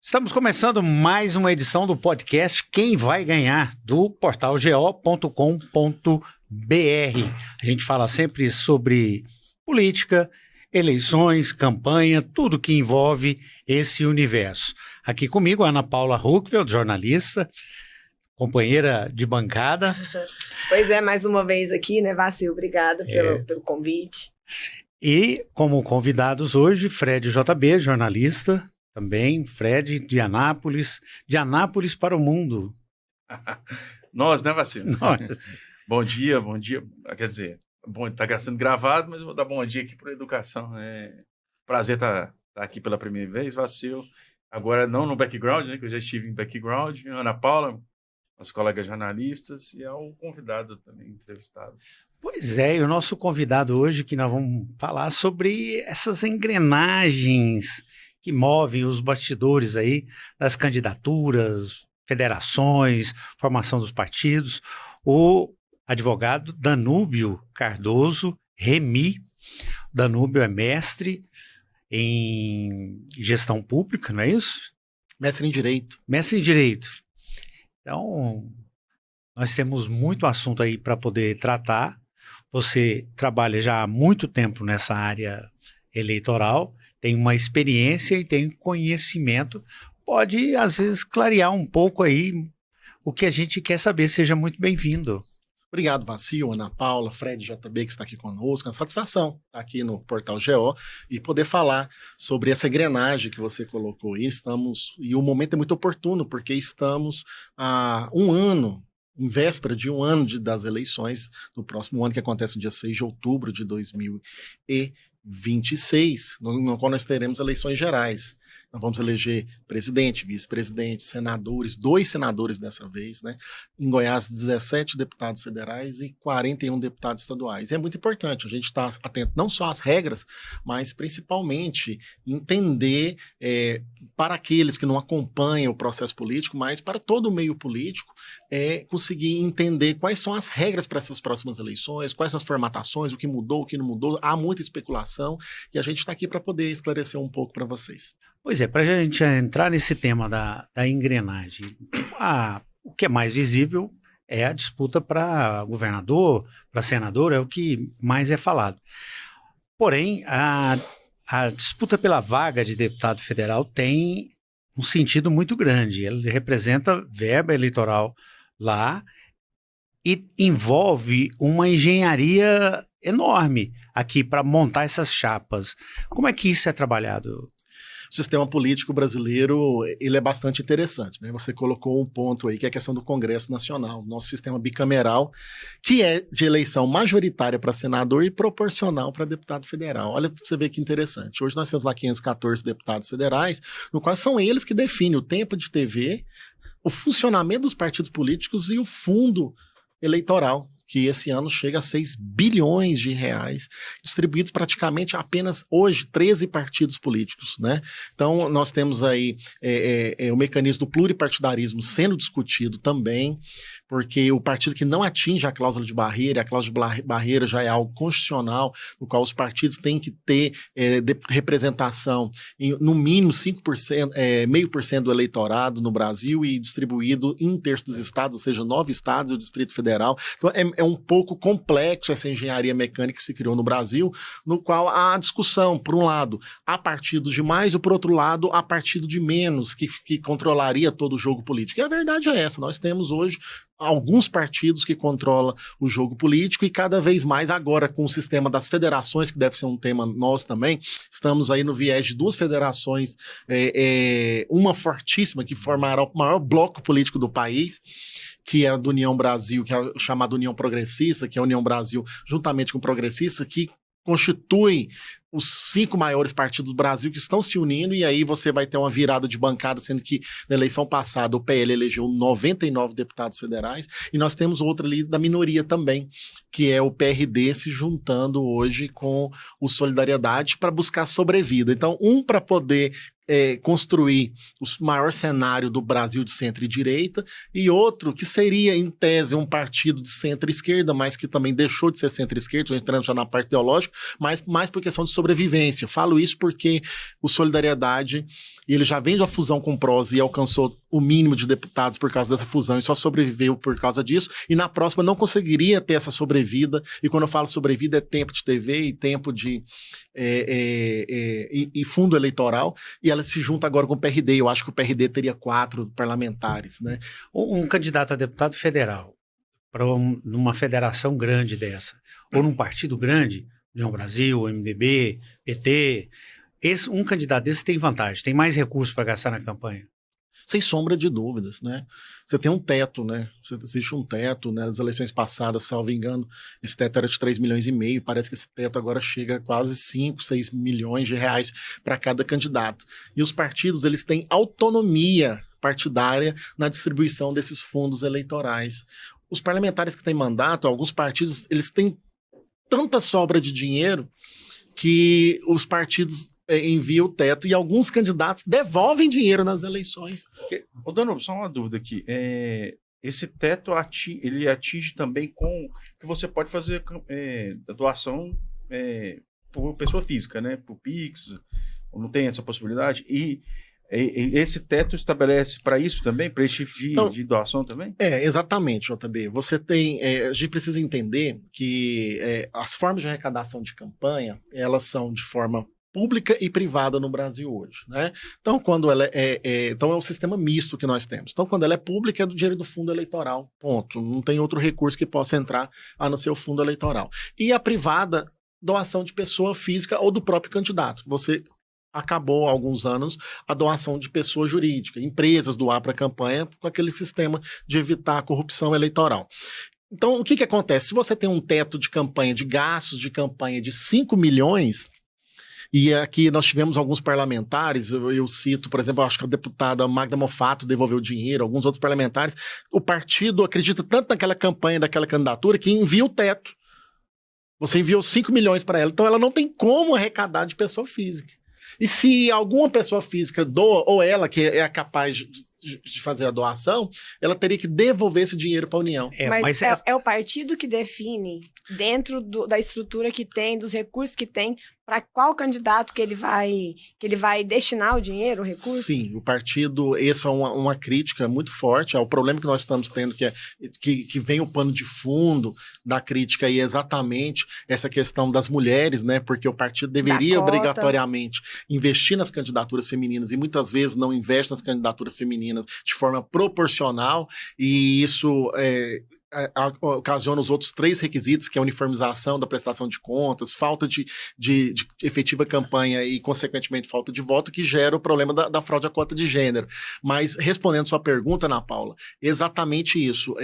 Estamos começando mais uma edição do podcast Quem Vai Ganhar, do portal go.com.br. A gente fala sempre sobre política, eleições, campanha, tudo que envolve esse universo. Aqui comigo, Ana Paula Ruckfeld, jornalista, companheira de bancada. Pois é, mais uma vez aqui, né, Vacil? Obrigada pelo convite. E como convidados hoje, Fred JB, jornalista, também, Fred de Anápolis para o mundo. Nós, né, Vacil? Nós. Bom dia. Quer dizer, está sendo gravado, mas eu vou dar bom dia aqui para a educação. Prazer estar aqui pela primeira vez, Vacil. Agora não no background, né, que eu já estive em background. Ana Paula, nosso colega jornalistas, e ao convidado também, entrevistado. Pois é, e o nosso convidado hoje, que nós vamos falar sobre essas engrenagens que movem os bastidores aí das candidaturas, federações, formação dos partidos, o advogado Danúbio Cardoso Remy. Danúbio é mestre em gestão pública, não é isso? Mestre em Direito. Mestre em Direito. Então, nós temos muito assunto aí para poder tratar. Você trabalha já há muito tempo nessa área eleitoral, tem uma experiência e tem conhecimento, pode, às vezes, clarear um pouco aí o que a gente quer saber. Seja muito bem-vindo. Obrigado, Vacil, Ana Paula, Fred JB, que está aqui conosco. É uma satisfação estar aqui no Portal GO e poder falar sobre essa engrenagem que você colocou aí. E o momento é muito oportuno, porque estamos há um ano, em véspera de um ano das eleições, no próximo ano, que acontece no dia 6 de outubro de 2026, no qual nós teremos eleições gerais. Nós vamos eleger presidente, vice-presidente, senadores, 2 senadores dessa vez, né? Em Goiás, 17 deputados federais e 41 deputados estaduais. E é muito importante a gente estar atento não só às regras, mas principalmente entender para aqueles que não acompanham o processo político, mas para todo o meio político, conseguir entender quais são as regras para essas próximas eleições, quais são as formatações, o que mudou, o que não mudou. Há muita especulação e a gente está aqui para poder esclarecer um pouco para vocês. Pois é, para a gente entrar nesse tema da engrenagem, o que é mais visível é a disputa para governador, para senador, é o que mais é falado. Porém, a disputa pela vaga de deputado federal tem um sentido muito grande. Ele representa verba eleitoral lá e envolve uma engenharia enorme aqui para montar essas chapas. Como é que isso é trabalhado? O sistema político brasileiro, ele é bastante interessante, né? Você colocou um ponto aí, que é a questão do Congresso Nacional, nosso sistema bicameral, que é de eleição majoritária para senador e proporcional para deputado federal. Olha para você ver que interessante. Hoje nós temos lá 514 deputados federais, no qual são eles que definem o tempo de TV, o funcionamento dos partidos políticos e o fundo eleitoral, que esse ano chega a 6 bilhões de reais, distribuídos praticamente apenas hoje 13 partidos políticos, né? Então, nós temos aí o mecanismo do pluripartidarismo sendo discutido também, porque o partido que não atinge a cláusula de barreira, a cláusula de barreira já é algo constitucional, no qual os partidos têm que ter representação em, no mínimo 5%, 0,5% do eleitorado no Brasil e distribuído em 1/3 dos estados, ou seja, 9 estados e o Distrito Federal. Então, é um pouco complexo essa engenharia mecânica que se criou no Brasil, no qual há discussão, por um lado, há partido de mais, e por outro lado, há partido de menos, que controlaria todo o jogo político. E a verdade é essa, nós temos hoje alguns partidos que controlam o jogo político e cada vez mais agora com o sistema das federações, que deve ser um tema nosso também, estamos aí no viés de 2 federações, uma fortíssima que formará o maior bloco político do país, que é a do União Brasil, que é a chamada União Progressista, que é a União Brasil juntamente com o Progressista, que constitui os 5 maiores partidos do Brasil que estão se unindo, e aí você vai ter uma virada de bancada, sendo que na eleição passada o PL elegeu 99 deputados federais, e nós temos outra ali da minoria também, que é o PRD se juntando hoje com o Solidariedade para buscar sobrevida. Então, para poder construir o maior cenário do Brasil de centro e direita, e outro que seria, em tese, um partido de centro-esquerda, mas que também deixou de ser centro-esquerda, entrando já na parte ideológica, mas mais por questão de sobrevivência. Falo isso porque o Solidariedade, ele já vem de uma fusão com o PROS e alcançou o mínimo de deputados por causa dessa fusão e só sobreviveu por causa disso, e na próxima não conseguiria ter essa sobrevida, e quando eu falo sobrevida é tempo de TV e tempo de e fundo eleitoral, e ela se junta agora com o PRD. Eu acho que o PRD teria 4 parlamentares, né? Um candidato a deputado federal para numa federação grande dessa, ou num partido grande, União Brasil, MDB, PT, um candidato desse tem vantagem, tem mais recursos para gastar na campanha. Sem sombra de dúvidas, né? Você tem um teto, né? Existe um teto, né? Nas eleições passadas, salvo engano, esse teto era de 3,5 milhões. Parece que esse teto agora chega a quase 5, 6 milhões de reais para cada candidato. E os partidos, eles têm autonomia partidária na distribuição desses fundos eleitorais. Os parlamentares que têm mandato, alguns partidos, eles têm tanta sobra de dinheiro que os partidos enviam o teto e alguns candidatos devolvem dinheiro nas eleições. Ô, Danilo, só uma dúvida aqui. Esse teto ele atinge também com que você pode fazer doação por pessoa física, né? Por Pix, não tem essa possibilidade? E esse teto estabelece para isso também, para esse tipo de doação também? Exatamente, JB. Você tem. A gente precisa entender que as formas de arrecadação de campanha, elas são de forma pública e privada no Brasil hoje, né? Então, quando ela então é um sistema misto que nós temos. Então, quando ela é pública, é do dinheiro do fundo eleitoral, ponto. Não tem outro recurso que possa entrar a não ser o fundo eleitoral. E a privada, doação de pessoa física ou do próprio candidato. Você acabou há alguns anos a doação de pessoa jurídica, empresas doar para a campanha com aquele sistema de evitar a corrupção eleitoral. Então, o que acontece? Se você tem um teto de campanha, de gastos de campanha de 5 milhões, e aqui nós tivemos alguns parlamentares, eu cito, por exemplo, acho que a deputada Magda Mofato devolveu dinheiro, alguns outros parlamentares, o partido acredita tanto naquela campanha, daquela candidatura, que envia o teto. Você enviou 5 milhões para ela, então ela não tem como arrecadar de pessoa física. E se alguma pessoa física doa, ou ela que é capaz de fazer a doação, ela teria que devolver esse dinheiro para a União. Mas é o partido que define, dentro da estrutura que tem, dos recursos que tem, para qual candidato que ele vai destinar o dinheiro, o recurso? Sim, o partido, essa é uma crítica muito forte ao problema que nós estamos tendo, que vem o pano de fundo da crítica aí, exatamente essa questão das mulheres, né? Porque o partido deveria obrigatoriamente investir nas candidaturas femininas e muitas vezes não investe nas candidaturas femininas de forma proporcional, e isso ocasiona os outros 3 requisitos, que é a uniformização da prestação de contas, falta de efetiva campanha e, consequentemente, falta de voto, que gera o problema da fraude à cota de gênero. Mas, respondendo sua pergunta, Ana Paula, exatamente isso.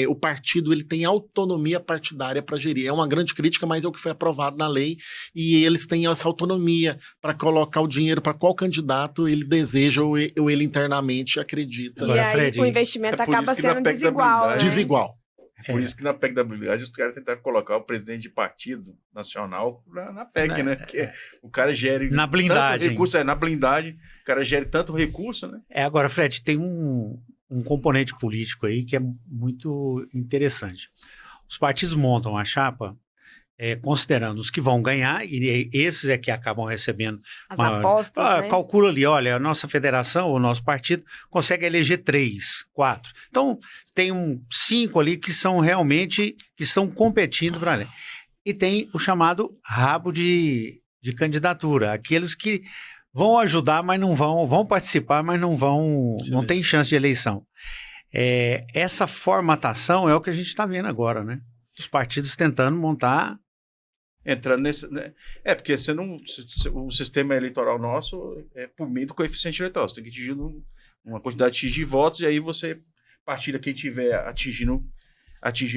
O partido ele tem autonomia partidária para gerir. É uma grande crítica, mas é o que foi aprovado na lei, e eles têm essa autonomia para colocar o dinheiro para qual candidato ele deseja ou ele internamente acredita. E aí, Fred, o investimento acaba sendo desigual, né? Desigual. Por isso que na PEC da habilidade os caras tentaram colocar o presidente de partido nacional na PEC, né? Porque o cara gere na blindagem. Tanto recurso, na blindagem, o cara gere tanto recurso, né? Agora, Fred, tem um componente político aí que é muito interessante. Os partidos montam a chapa considerando os que vão ganhar, e esses que acabam recebendo as apostas, né? Calcula ali, olha, a nossa federação, o nosso partido consegue eleger 3, 4. Então, tem 5 ali que são realmente, que estão competindo para ali. E tem o chamado rabo de candidatura, aqueles que vão ajudar, mas não vão participar, mas não tem chance de eleição. Essa formatação é o que a gente está vendo agora, né? Os partidos tentando montar. Entrando nesse. Né? Porque o sistema eleitoral nosso é por meio do coeficiente eleitoral. Você tem que atingir uma quantidade X de votos, e aí você partilha quem tiver atingindo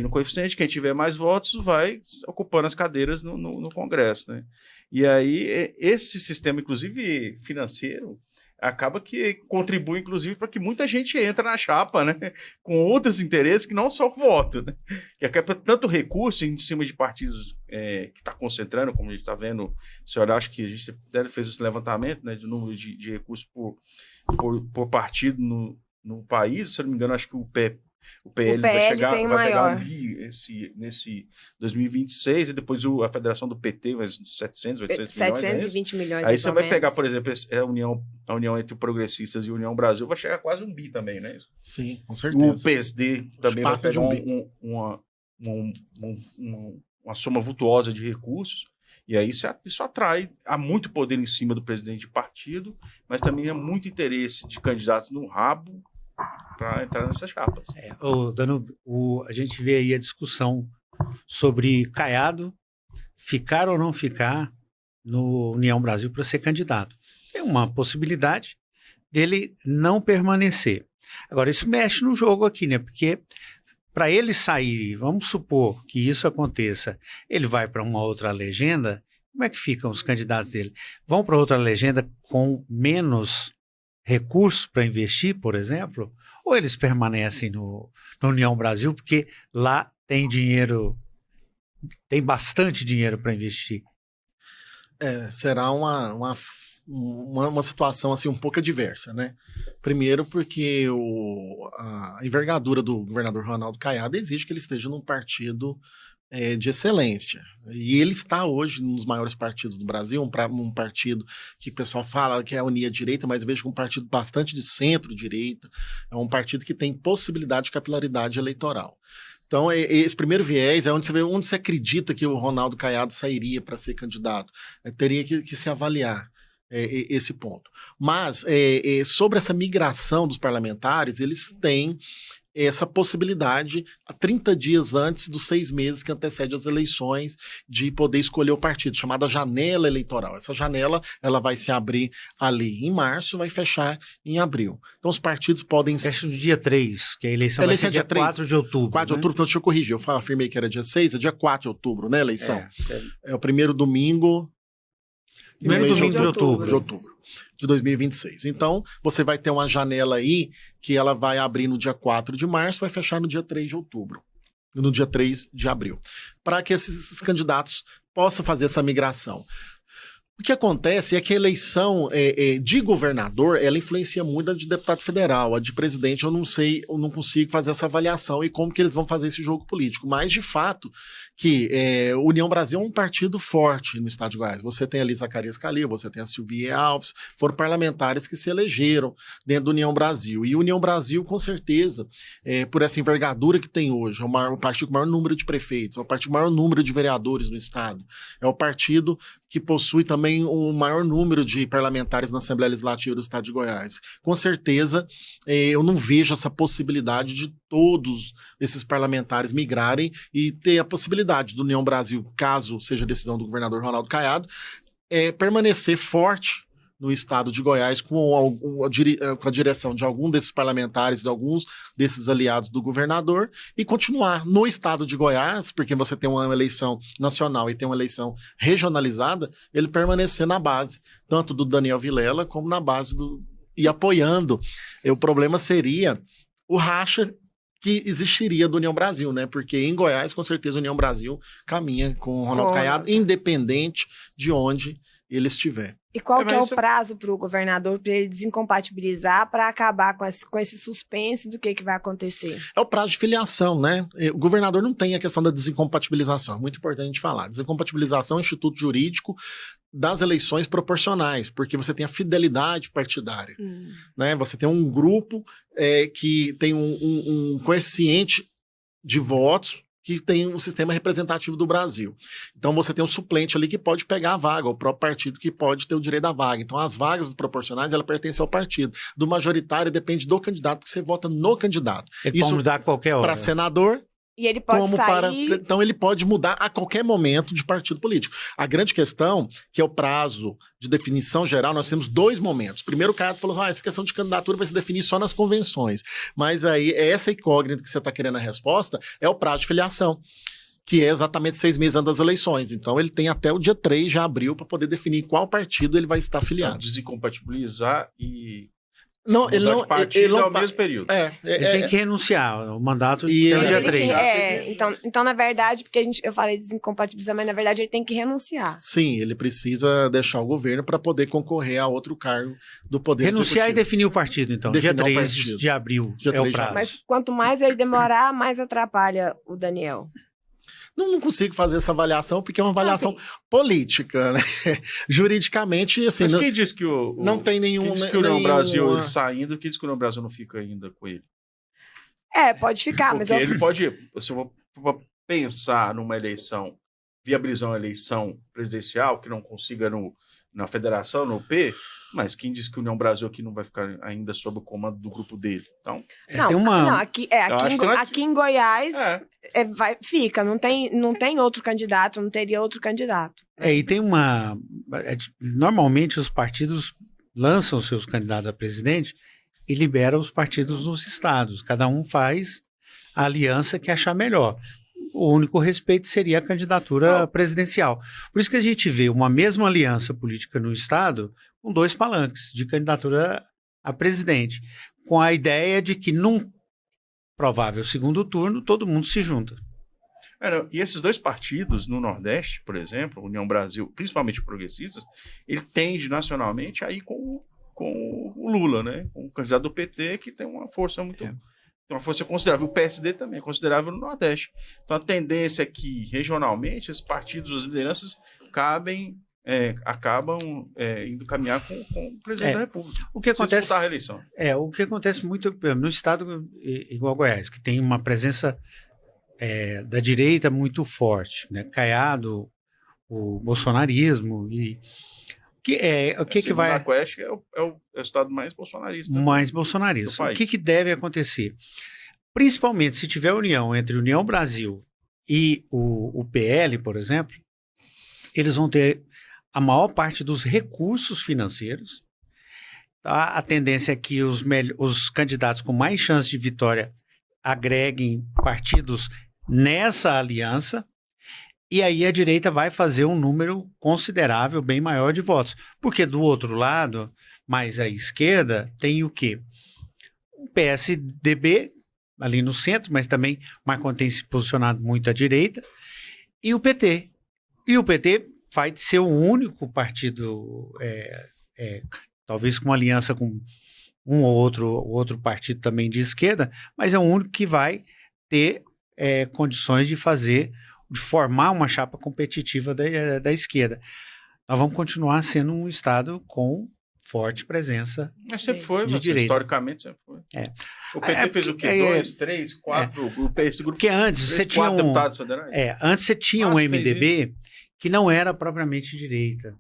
o coeficiente, quem tiver mais votos vai ocupando as cadeiras no Congresso, né? E aí, esse sistema, inclusive financeiro, acaba que contribui, inclusive, para que muita gente entre na chapa, né? Com outros interesses que não só o voto, né? Que acaba tanto recurso em cima de partidos que está concentrando, como a gente está vendo. Se olhar, acho que a gente até fez esse levantamento, né, de número de recursos por partido no país. Se eu não me engano, acho que o PL vai chegar, tem vai pegar maior. nesse 2026, e depois a federação do PT, mais 700, 800 milhões. 720 milhões. Aí você vai pegar, por exemplo, a união entre progressistas e União Brasil, vai chegar a quase 1 bi também, né? Sim, com certeza. O PSD também vai pegar uma soma vultuosa de recursos, e aí isso atrai, há muito poder em cima do presidente de partido, mas também há muito interesse de candidatos no rabo para entrar nessas chapas. A gente vê aí a discussão sobre Caiado ficar ou não ficar no União Brasil para ser candidato. Tem uma possibilidade dele não permanecer. Agora, isso mexe no jogo aqui, né? Porque para ele sair, vamos supor que isso aconteça, ele vai para uma outra legenda, como é que ficam os candidatos dele? Vão para outra legenda com menos recursos para investir, por exemplo? Ou eles permanecem na União Brasil porque lá tem dinheiro, tem bastante dinheiro para investir? Será uma situação assim um pouco adversa, né? Primeiro porque a envergadura do governador Ronaldo Caiado exige que ele esteja num partido de excelência. E ele está hoje nos maiores partidos do Brasil, um partido que o pessoal fala que é a Unia-Direita, mas eu vejo um partido bastante de centro-direita, é um partido que tem possibilidade de capilaridade eleitoral. Então, esse primeiro viés é onde você acredita que o Ronaldo Caiado sairia para ser candidato. Teria que se avaliar esse ponto. Mas, sobre essa migração dos parlamentares, eles têm essa possibilidade, 30 dias antes dos 6 meses que antecede as eleições, de poder escolher o partido, chamada janela eleitoral. Essa janela ela vai se abrir ali em março, vai fechar em abril. Então os partidos podem... Fecha no dia 3, que a eleição vai ser dia 4 de outubro. 4 de outubro, então deixa eu corrigir. Eu afirmei que era dia 6, é dia 4 de outubro, né, a eleição? É o primeiro domingo... Primeiro domingo de outubro. De 2026. Então, você vai ter uma janela aí que ela vai abrir no dia 4 de março, vai fechar no dia 3 de outubro, no dia 3 de abril, para que esses candidatos possam fazer essa migração. O que acontece é que a eleição de governador, ela influencia muito a de deputado federal, a de presidente, eu não consigo fazer essa avaliação e como que eles vão fazer esse jogo político. Mas, de fato, que União Brasil é um partido forte no estado de Goiás. Você tem ali Zacarias Calil, você tem a Silvia Alves, foram parlamentares que se elegeram dentro da União Brasil. E União Brasil, com certeza, por essa envergadura que tem hoje, é o partido com o maior número de prefeitos, é o partido com o maior número de vereadores no estado, é o partido que possui também o maior número de parlamentares na Assembleia Legislativa do Estado de Goiás. Com certeza, eu não vejo essa possibilidade de todos esses parlamentares migrarem e ter a possibilidade do União Brasil, caso seja a decisão do governador Ronaldo Caiado, permanecer forte no estado de Goiás com a direção de algum desses parlamentares, de alguns desses aliados do governador, e continuar no estado de Goiás, porque você tem uma eleição nacional e tem uma eleição regionalizada, ele permanecer na base, tanto do Daniel Vilela como na base e apoiando. O problema seria o racha que existiria do União Brasil, né? Porque em Goiás, com certeza, a União Brasil caminha com o Ronaldo Caiado, independente de onde ele estiver. E qual que é o prazo para o governador para ele desincompatibilizar, para acabar com esse suspense do que vai acontecer? É o prazo de filiação, né? O governador não tem a questão da desincompatibilização, é muito importante a gente falar. Desincompatibilização é um instituto jurídico das eleições proporcionais, porque você tem a fidelidade partidária, né? Você tem um grupo que tem um coeficiente de votos que tem um sistema representativo do Brasil. Então você tem um suplente ali que pode pegar a vaga, o próprio partido que pode ter o direito da vaga. Então as vagas proporcionais, ela pertence ao partido. Do majoritário depende do candidato, porque você vota no candidato. Ele pode mudar a qualquer hora. Para senador... E ele pode sair... Então ele pode mudar a qualquer momento de partido político. A grande questão, que é o prazo de definição geral, nós temos 2 momentos. Primeiro o Caiado falou, essa questão de candidatura vai se definir só nas convenções. Mas aí, essa incógnita que você está querendo a resposta é o prazo de filiação. que é exatamente 6 meses antes das eleições. Então, ele tem até o dia 3 de abril para poder definir qual partido ele vai estar afiliado. Desincompatibilizar e Não, ele mudar não, de partido ele não ao mesmo período. Ele tem que renunciar. O mandato E tem o ele- dia Ele 3. então, na verdade, porque eu falei desincompatibilizar, mas na verdade ele tem que renunciar. Sim, ele precisa deixar o governo para poder concorrer a outro cargo do Poder Renunciar e Executivo. definir o partido, então. Definir Dia o 3 partido. de abril Dia é o 3 de prazo. Mas quanto mais ele demorar, mais atrapalha o Daniel. Não consigo fazer essa avaliação, porque é uma avaliação Assim, política, né? Juridicamente, assim, Mas não, quem disse que não tem nenhum... quem disse que o União Brasil nenhuma- ele saindo, quem disse que o União Brasil não fica ainda com ele? pode ficar, mas Porque ele pode, se eu vou pensar numa eleição, viabilizar uma eleição presidencial que não consiga na federação, no P, mas quem disse que o União Brasil aqui não vai ficar ainda sob o comando do grupo dele? Então, Tem uma... não, aqui em Goiás fica, não tem outro candidato, não teria outro candidato. E tem uma... Normalmente os partidos lançam seus candidatos a presidente e liberam os partidos nos estados. Cada um faz a aliança que achar melhor. O único respeito seria a candidatura presidencial. Por isso que a gente vê uma mesma aliança política no estado com 2 palanques de candidatura a presidente, com a ideia de que num provável segundo turno todo mundo se junta. e esses 2 partidos no Nordeste, por exemplo, União Brasil, principalmente progressistas, ele tende nacionalmente a ir com o Lula, né? Com o candidato do PT, que tem uma força muito... Tem uma força considerável. O PSD também é considerável no Nordeste. Então, a tendência é que, regionalmente, esses partidos, as lideranças, acabam indo caminhar com o presidente da República. O que acontece, disputar a reeleição. O que acontece muito no estado igual Goiás, que tem uma presença da direita muito forte, né? Caiado, o bolsonarismo e o que vai... A Quest é o estado mais bolsonarista. Mais bolsonarista. do país. O que deve acontecer? Principalmente se tiver união entre União Brasil e o PL, por exemplo, eles vão ter a maior parte dos recursos financeiros. Tá? A tendência é que os candidatos com mais chance de vitória agreguem partidos nessa aliança. E aí a direita vai fazer um número considerável, bem maior de votos. Porque do outro lado, mais à esquerda, tem o quê? O PSDB, ali no centro, mas também Marconi tem se posicionado muito à direita, e o PT. E o PT vai ser o único partido, talvez com aliança com um ou outro partido também de esquerda, mas é o único que vai ter condições de formar uma chapa competitiva da esquerda. Nós vamos continuar sendo um estado com forte presença Mas sempre foi, de direita. Historicamente sempre foi. O PT fez o quê? 2, 3, 4? Esse grupo. Porque antes você tinha 4 deputados federais? Antes você tinha um MDB que não era propriamente direita.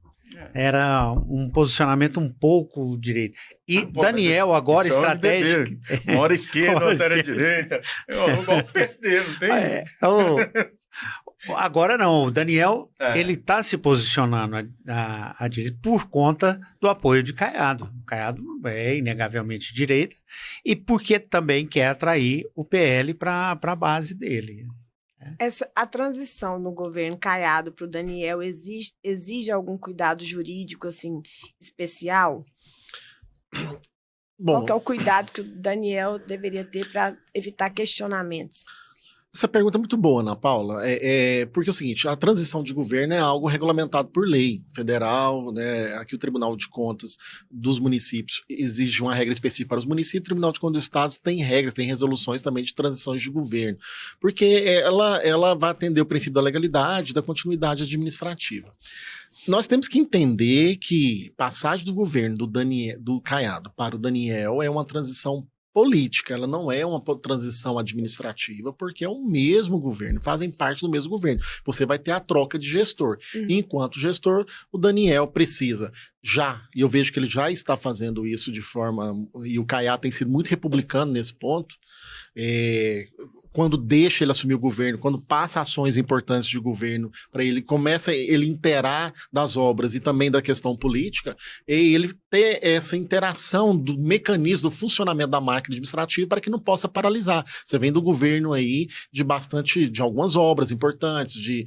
Era um posicionamento um pouco direita. E Daniel agora estratégico... Uma hora esquerda, outra era direita. Igual o PSD, não tem? Agora não, o Daniel ele está se posicionando à direita por conta do apoio de Caiado. O Caiado é inegavelmente direita e porque também quer atrair o PL para a base dele. A transição no governo Caiado para o Daniel exige algum cuidado jurídico assim especial? Bom, qual que é o cuidado que o Daniel deveria ter para evitar questionamentos? Essa pergunta é muito boa, Ana Paula, porque é o seguinte, a transição de governo é algo regulamentado por lei federal, né? Aqui o Tribunal de Contas dos municípios exige uma regra específica para os municípios, o Tribunal de Contas dos Estados tem regras, tem resoluções também de transições de governo, porque ela vai atender o princípio da legalidade, da continuidade administrativa. Nós temos que entender que passagem do governo do Caiado para o Daniel é uma transição política, ela não é uma transição administrativa, porque é o mesmo governo, fazem parte do mesmo governo. Você vai ter a troca de gestor. Enquanto gestor, o Daniel precisa e eu vejo que ele já está fazendo isso de forma, e o Caiado tem sido muito republicano nesse ponto, quando deixa ele assumir o governo, quando passa ações importantes de governo para ele, começa ele inteirar das obras e também da questão política, e ele ter essa interação do mecanismo, do funcionamento da máquina administrativa para que não possa paralisar. Você vem do governo aí de algumas obras importantes, de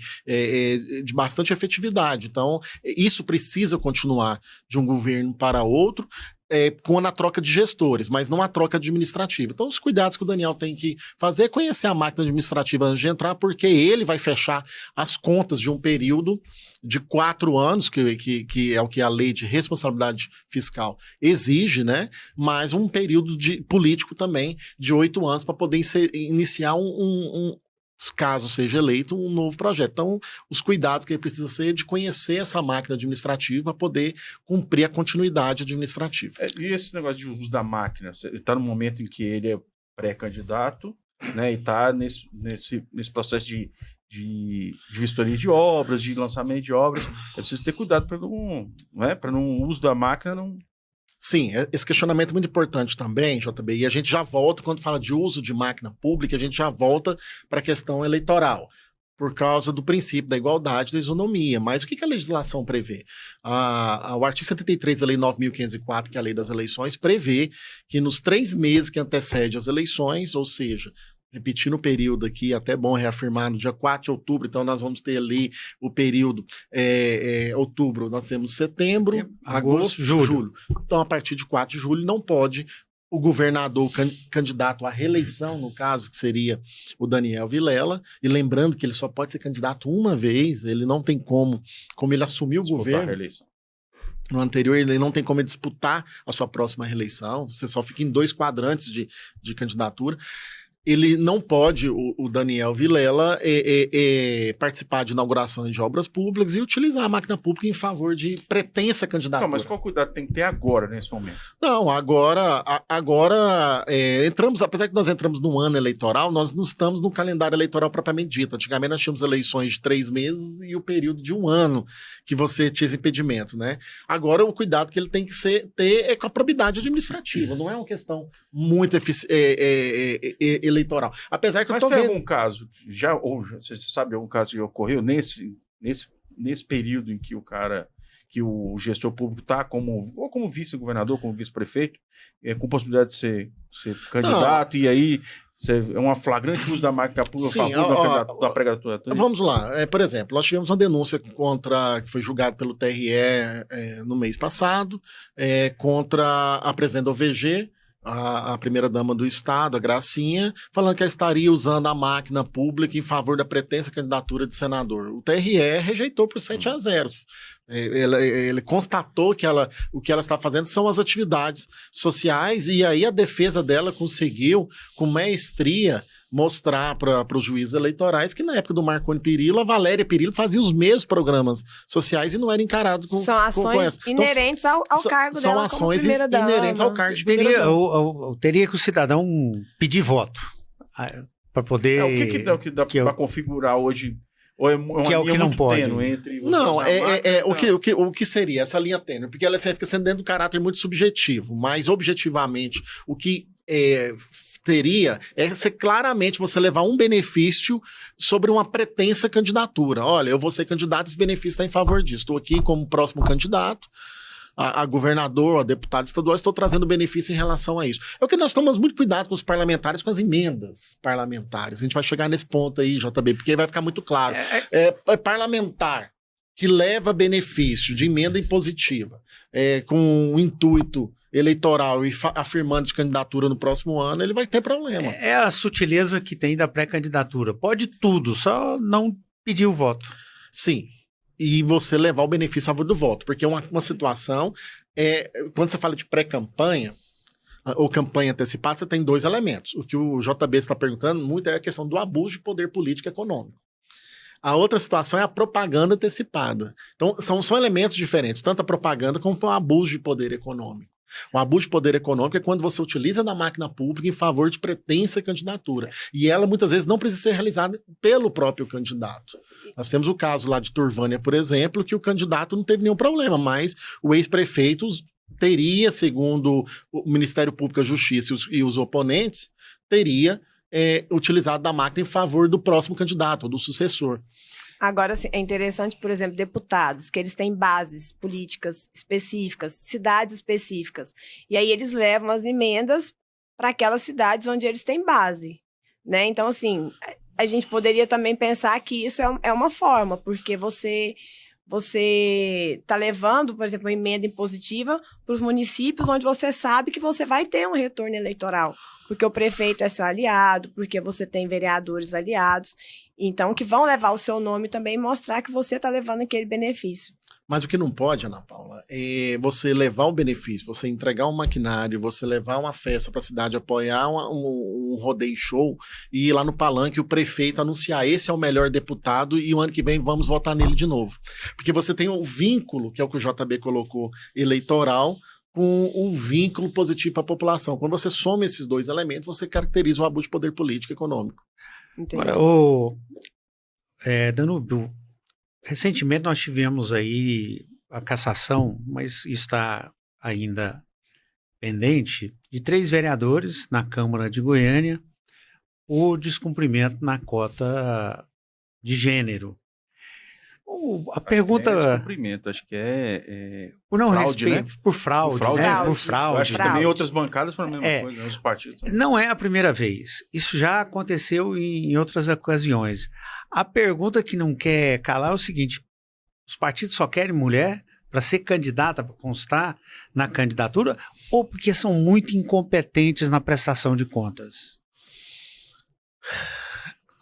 bastante efetividade. Então, isso precisa continuar de um governo para outro, com a troca de gestores, mas não a troca administrativa. Então, os cuidados que o Daniel tem que fazer é conhecer a máquina administrativa antes de entrar, porque ele vai fechar as contas de um período de 4 anos, que é o que a lei de responsabilidade fiscal exige, né? Mas um período político também de 8 anos para poder iniciar caso seja eleito, um novo projeto. Então, os cuidados que ele precisa ser de conhecer essa máquina administrativa para poder cumprir a continuidade administrativa. E esse negócio de uso da máquina, ele está no momento em que ele é pré-candidato, né, e está nesse processo de vistoria de obras, de lançamento de obras. É preciso ter cuidado para não uso da máquina não... Sim, esse questionamento é muito importante também, JB, e a gente já volta, quando fala de uso de máquina pública, a gente já volta para a questão eleitoral, por causa do princípio da igualdade e da isonomia. Mas o que a legislação prevê? O artigo 73 da Lei 9.504, que é a Lei das Eleições, prevê que nos 3 meses que antecedem as eleições, ou seja, repetindo o período aqui, até bom reafirmar, no dia 4 de outubro, então nós vamos ter ali o período outubro, nós temos setembro, agosto, julho. Então, a partir de 4 de julho, não pode o governador candidato à reeleição, no caso, que seria o Daniel Vilela, e lembrando que ele só pode ser candidato uma vez, ele não tem como ele assumiu o governo. No anterior, ele não tem como disputar a sua próxima reeleição, você só fica em 2 quadrantes de candidatura. Ele não pode, o Daniel Vilela, participar de inaugurações de obras públicas e utilizar a máquina pública em favor de pretensa candidatura. Não, mas qual cuidado tem que ter agora, nesse momento? Não, agora entramos, apesar que nós entramos num ano eleitoral, nós não estamos no calendário eleitoral propriamente dito. Antigamente nós tínhamos eleições de 3 meses e o período de 1 ano que você tinha esse impedimento, né? Agora o cuidado que ele tem que ter é com a probidade administrativa, não é uma questão muito eleitoral. Apesar que mas eu tô tem vendo... algum caso, você sabe algum caso que ocorreu nesse período em que o gestor público está ou como vice-governador, como vice-prefeito, com possibilidade de ser candidato, e aí é uma flagrante uso da máquina pública a favor da pré-candidatura? Vamos lá. Por exemplo, nós tivemos uma denúncia que foi julgada pelo TRE no mês passado, contra a presidente do OVG, a primeira-dama do Estado, a Gracinha, falando que ela estaria usando a máquina pública em favor da pretensa candidatura de senador. O TRE rejeitou por 7-0. Ele constatou que o que ela está fazendo são as atividades sociais, e aí a defesa dela conseguiu, com maestria, mostrar para os juízes eleitorais que na época do Marconi Perillo, a Valéria Perillo fazia os mesmos programas sociais e não era encarado com são ações inerentes ao cargo são dela ações como primeira-dama. Inerentes ao cargo de primeira-dama. Teria que o cidadão pedir voto para poder... O que dá para configurar hoje... Ou é uma que é o que não pode. Entre não, o que seria essa linha tênue? Porque ela fica sendo dentro do caráter muito subjetivo, mas objetivamente o que teria ser claramente você levar um benefício sobre uma pretensa candidatura. Olha, eu vou ser candidato, esse benefício está em favor disso. Estou aqui como próximo candidato a governador, a deputado estadual, estou trazendo benefício em relação a isso. É o que nós tomamos muito cuidado com os parlamentares, com as emendas parlamentares. A gente vai chegar nesse ponto aí, JB, porque vai ficar muito claro. Parlamentar que leva benefício de emenda impositiva com o intuito eleitoral e afirmando de candidatura no próximo ano, ele vai ter problema. É a sutileza que tem da pré-candidatura. Pode tudo, só não pedir o voto. Sim. E você levar o benefício a favor do voto. Porque uma situação quando você fala de pré-campanha ou campanha antecipada, você tem 2 elementos. O que o JB está perguntando muito é a questão do abuso de poder político e econômico. A outra situação é a propaganda antecipada. Então, são elementos diferentes, tanto a propaganda como o abuso de poder econômico. O abuso de poder econômico é quando você utiliza da máquina pública em favor de pretensa candidatura. E ela, muitas vezes, não precisa ser realizada pelo próprio candidato. Nós temos o caso lá de Turvânia, por exemplo, que o candidato não teve nenhum problema, mas o ex-prefeito teria, segundo o Ministério Público da Justiça e os oponentes, teria utilizado da máquina em favor do próximo candidato ou do sucessor. Agora, assim, é interessante, por exemplo, deputados, que eles têm bases políticas específicas, cidades específicas. E aí eles levam as emendas para aquelas cidades onde eles têm base, né? Então, assim, a gente poderia também pensar que isso é uma forma, porque você está levando, por exemplo, uma emenda impositiva para os municípios onde você sabe que você vai ter um retorno eleitoral, porque o prefeito é seu aliado, porque você tem vereadores aliados, então que vão levar o seu nome também e mostrar que você está levando aquele benefício. Mas o que não pode, Ana Paula, é você levar o benefício, você entregar um maquinário, você levar uma festa para a cidade, apoiar um rodeio show e ir lá no palanque o prefeito anunciar esse é o melhor deputado e o ano que vem vamos votar nele de novo. Porque você tem o vínculo, que é o que o JB colocou, eleitoral, com um vínculo positivo para a população. Quando você soma esses dois elementos, você caracteriza o abuso de poder político e econômico. Agora, Danúbio, recentemente nós tivemos aí a cassação, mas isso está ainda pendente, de 3 vereadores na Câmara de Goiânia por descumprimento na cota de gênero. A pergunta... É descumprimento, acho que por não fraude, respeito, né? por fraude, Por fraude. né? Fraude. Por fraude. Eu acho que também outras bancadas foram a mesma coisa, né? Os partidos. Não é a primeira vez. Isso já aconteceu em outras ocasiões. A pergunta que não quer calar é o seguinte: os partidos só querem mulher para ser candidata, para constar na candidatura, ou porque são muito incompetentes na prestação de contas?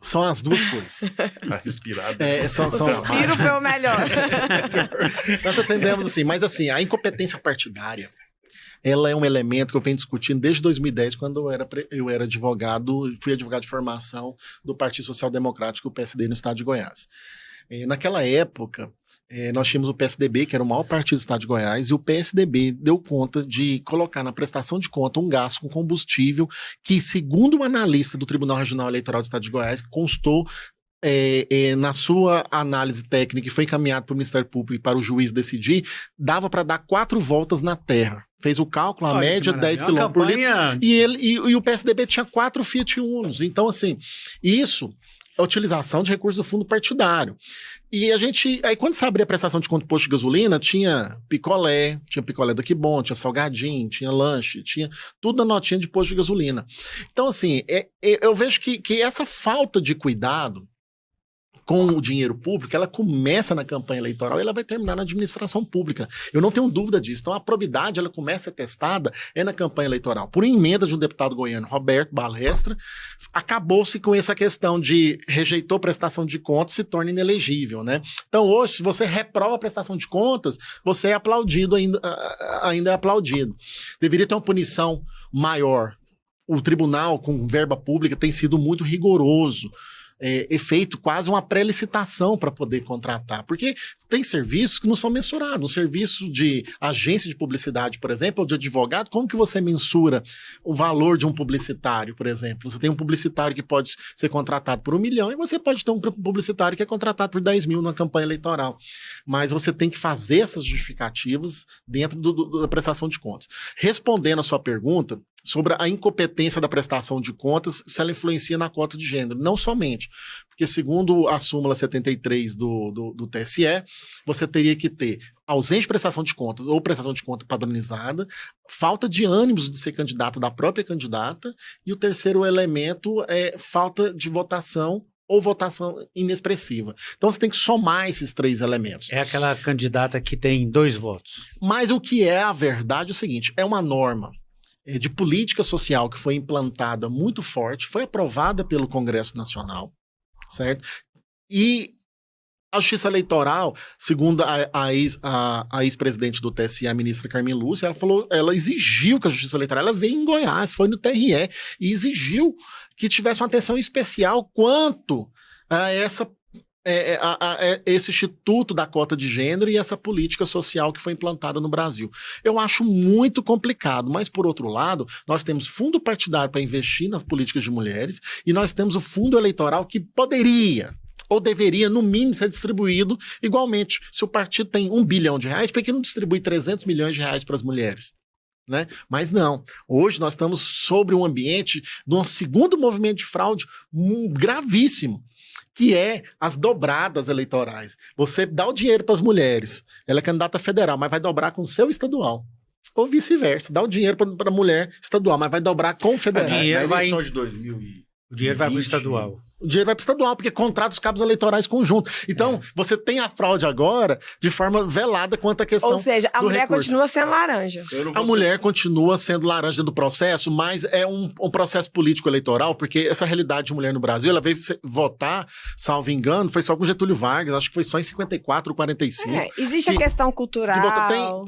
São as duas coisas. Respirado. O suspiro foi o melhor. Nós entendemos assim, mas assim, a incompetência partidária, ela é um elemento que eu venho discutindo desde 2010, quando eu era advogado, fui advogado de formação do Partido Social Democrático, o PSD, no estado de Goiás. Naquela época, nós tínhamos o PSDB, que era o maior partido do estado de Goiás, e o PSDB deu conta de colocar na prestação de conta um gasto com combustível que, segundo um analista do Tribunal Regional Eleitoral do estado de Goiás, que constou na sua análise técnica, que foi encaminhado para o Ministério Público e para o juiz decidir, dava para dar 4 voltas na terra. Fez o cálculo, a média, 10 km por litro. E o PSDB tinha 4 Fiat Unos. Então, assim, isso é a utilização de recursos do fundo partidário. E aí quando você abria a prestação de conta do posto de gasolina, tinha picolé do Que Bom, tinha salgadinho, tinha lanche, tinha tudo na notinha de posto de gasolina. Então, assim, eu vejo que essa falta de cuidado com o dinheiro público, ela começa na campanha eleitoral e ela vai terminar na administração pública. Eu não tenho dúvida disso. Então, a probidade, ela começa a ser testada na campanha eleitoral. Por emenda de um deputado goiano, Roberto Balestra, acabou-se com essa questão de rejeitou prestação de contas, se torna inelegível, né? Então, hoje, se você reprova a prestação de contas, você é aplaudido, ainda é aplaudido. Deveria ter uma punição maior. O tribunal, com verba pública, tem sido muito rigoroso. Feito quase uma pré-licitação para poder contratar, porque tem serviços que não são mensurados. Um serviço de agência de publicidade, por exemplo, ou de advogado, como que você mensura o valor de um publicitário, por exemplo? Você tem um publicitário que pode ser contratado por 1 milhão e você pode ter um publicitário que é contratado por 10 mil numa campanha eleitoral. Mas você tem que fazer essas justificativas dentro da prestação de contas. Respondendo a sua pergunta sobre a incompetência da prestação de contas, se ela influencia na cota de gênero. Não somente, porque segundo a súmula 73 do TSE, você teria que ter ausência de prestação de contas ou prestação de conta padronizada, falta de ânimos de ser candidata da própria candidata, e o terceiro elemento é falta de votação ou votação inexpressiva. Então você tem que somar esses 3 elementos. É aquela candidata que tem 2 votos. Mas o que é a verdade é o seguinte, é uma norma de política social que foi implantada muito forte, foi aprovada pelo Congresso Nacional, certo? E a Justiça Eleitoral, segundo a ex-presidente do TSE, a ministra Carmen Lúcia, ela exigiu que a Justiça Eleitoral, ela veio em Goiás, foi no TRE, e exigiu que tivesse uma atenção especial quanto a esse instituto da cota de gênero e essa política social que foi implantada no Brasil. Eu acho muito complicado, mas por outro lado, nós temos fundo partidário para investir nas políticas de mulheres e nós temos o fundo eleitoral que poderia ou deveria, no mínimo, ser distribuído igualmente. Se o partido tem R$1 bilhão, por que não distribui 300 milhões de reais para as mulheres? né? Mas não. Hoje nós estamos sobre um ambiente de um segundo movimento de fraude gravíssimo, que é as dobradas eleitorais. Você dá o dinheiro para as mulheres, ela é candidata federal, mas vai dobrar com o seu estadual. Ou vice-versa, dá o dinheiro para a mulher estadual, mas vai dobrar com o federal. dinheiro Na vai- eleição de 2020. O dinheiro vai para o estadual. O dinheiro vai para o estadual, porque contrata os cabos eleitorais conjuntos. Então, você tem a fraude agora de forma velada quanto à questão Ou seja, a do mulher recurso. continua sendo laranja. Eu não A vou mulher continua sendo laranja do processo, mas é um processo político-eleitoral, porque essa realidade de mulher no Brasil, ela veio votar, salvo engano, foi só com Getúlio Vargas, acho que foi só em 54, 45. Existe a Que- questão cultural.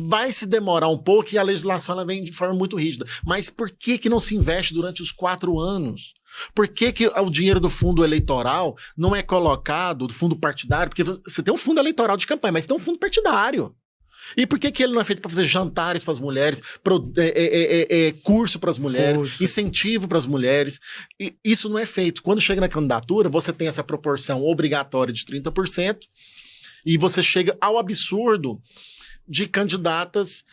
Vai se demorar um pouco e a legislação ela vem de forma muito rígida. Mas por que não se investe durante os 4 anos? Por que o dinheiro do fundo eleitoral não é colocado, do fundo partidário? Porque você tem um fundo eleitoral de campanha, mas tem um fundo partidário. E por que ele não é feito para fazer jantares para as mulheres, curso para as mulheres, Curso. incentivo para as mulheres? E isso não é feito. Quando chega na candidatura, você tem essa proporção obrigatória de 30% e você chega ao absurdo de candidatas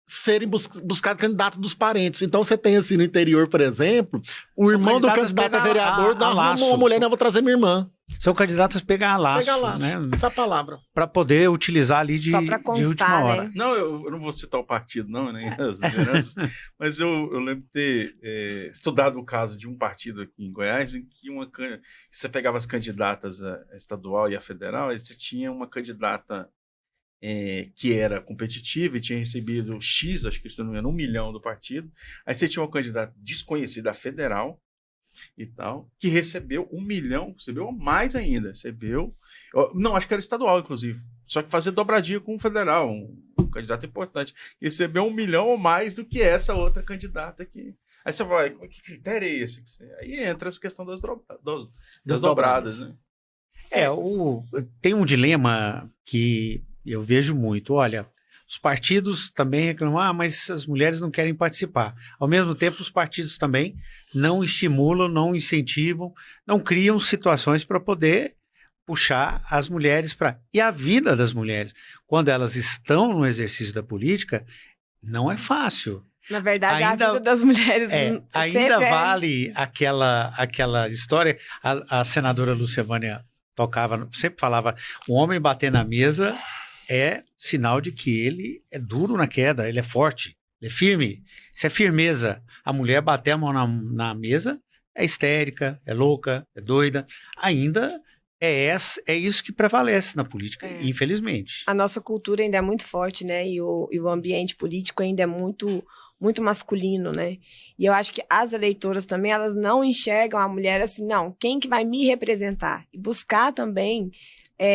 serem buscar candidato dos parentes. Então você tem assim no interior, por exemplo, o São irmão do candidatas candidato a pegar vereador a dá laço. uma mulher, não, eu vou trazer minha irmã. São candidatos a pegar laço, Pega lá, né? essa palavra. Para poder utilizar ali de, Só pra de constar, última hora. né? Não, eu não vou citar o partido, não, nem as lideranças, mas eu lembro de ter estudado o caso de um partido aqui em Goiás, em que você pegava as candidatas a estadual e a federal, e você tinha uma candidata que era competitiva e tinha recebido X, acho que se não me engano, 1 milhão do partido. Aí você tinha uma candidata desconhecida federal e tal, que recebeu 1 milhão, recebeu mais ainda, não, acho que era estadual, inclusive, só que fazia dobradinha com o federal, um candidato importante, recebeu 1 milhão ou mais do que essa outra candidata aqui. Aí você vai, que critério é esse? Aí entra essa questão das dobradas, né? Tem um dilema que eu vejo muito. Olha, os partidos também reclamam, mas as mulheres não querem participar. Ao mesmo tempo, os partidos também não estimulam, não incentivam, não criam situações para poder puxar as mulheres para... E a vida das mulheres, quando elas estão no exercício da política, não é fácil. Na verdade, Ainda- a vida das mulheres Ainda sempre vale aquela história. A senadora Lucevânia sempre falava, o homem bater na mesa é sinal de que ele é duro na queda, ele é forte, ele é firme. Isso é firmeza. A mulher bater a mão na mesa é histérica, é louca, é doida. Ainda é isso que prevalece na política, infelizmente. A nossa cultura ainda é muito forte, né? E o ambiente político ainda é muito, muito masculino, né? E eu acho que as eleitoras também, elas não enxergam a mulher assim, não, quem que vai me representar? E buscar também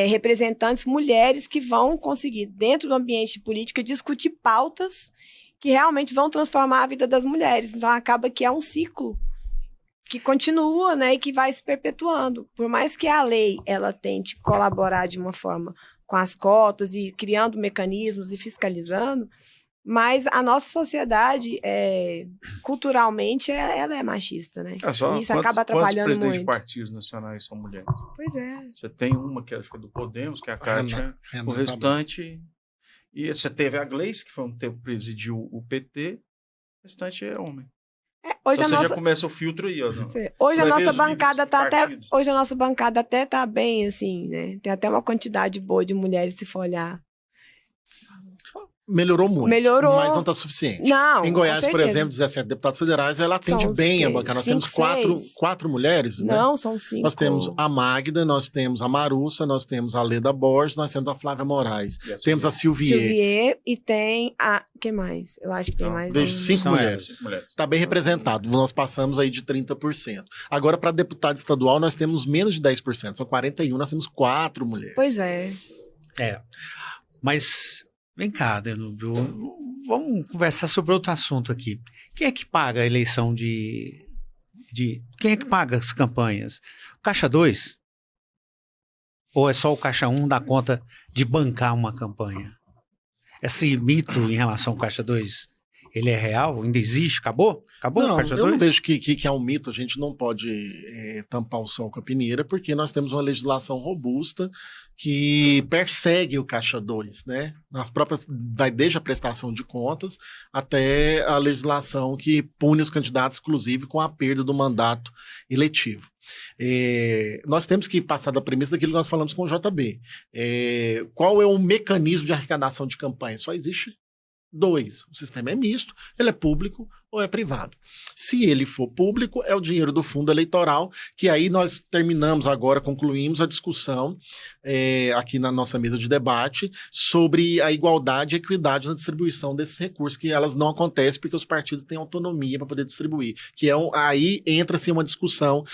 representantes mulheres que vão conseguir, dentro do ambiente de política, discutir pautas que realmente vão transformar a vida das mulheres. Então, acaba que é um ciclo que continua, né, e que vai se perpetuando. Por mais que a lei ela tente colaborar de uma forma com as cotas e criando mecanismos e fiscalizando, mas a nossa sociedade, culturalmente, ela é machista, né? E isso acaba atrapalhando quantos presidentes de muito. partidos nacionais são mulheres? Pois é. Você tem uma que acho que é do Podemos, que é a Kátia, o Renata, restante... E você teve a Gleice, que foi um tempo que presidiu o PT, o restante é homem. Hoje Então a você nossa... já começa o filtro aí, ó. Não? Hoje Você a vai ver nossa os bancada líderes tá de até. partidos. Hoje a nossa bancada até tá bem, assim, né? Tem até uma quantidade boa de mulheres, se for olhar. Melhorou muito. Melhorou. Mas não está suficiente. Não. Em Goiás, com por certeza. exemplo, 17 deputados federais, ela atende São os bem a quê? bancada. Nós 5, temos 6? quatro mulheres, né? Não, são 5. Nós temos a Magda, nós temos a Marussa, nós temos a Leda Borges, nós temos a Flávia Moraes, E a temos a Silvier. Silvier e tem a... Quem mais? Eu acho que tem Não, mais. Vejo um. 5 São mulheres. elas. Mulheres. Está bem representado. Nós passamos aí de 30%. Agora, para deputado estadual, nós temos menos de 10%. São 41, nós temos 4 mulheres. Pois é. Mas, vem cá, Danúbio, vamos conversar sobre outro assunto aqui. Quem é que paga a eleição quem é que paga as campanhas? O Caixa 2? Ou é só o Caixa 1 dar conta de bancar uma campanha? Esse mito em relação ao Caixa 2, Ele é real? Ainda existe? Acabou? Acabou o Não, Caixa eu não 2? vejo que é um mito, a gente não pode tampar o sol com a peneira, porque nós temos uma legislação robusta que persegue o Caixa 2, né? Nas próprias, vai desde a prestação de contas até a legislação que pune os candidatos, inclusive, com a perda do mandato eletivo. Nós temos que passar da premissa daquilo que nós falamos com o JB. Qual é o mecanismo de arrecadação de campanha? Só existe 2. O sistema é misto, ele é público ou é privado. Se ele for público, é o dinheiro do fundo eleitoral, que aí nós terminamos agora, concluímos a discussão aqui na nossa mesa de debate sobre a igualdade e equidade na distribuição desses recursos, que elas não acontecem porque os partidos têm autonomia para poder distribuir. Aí entra-se uma discussão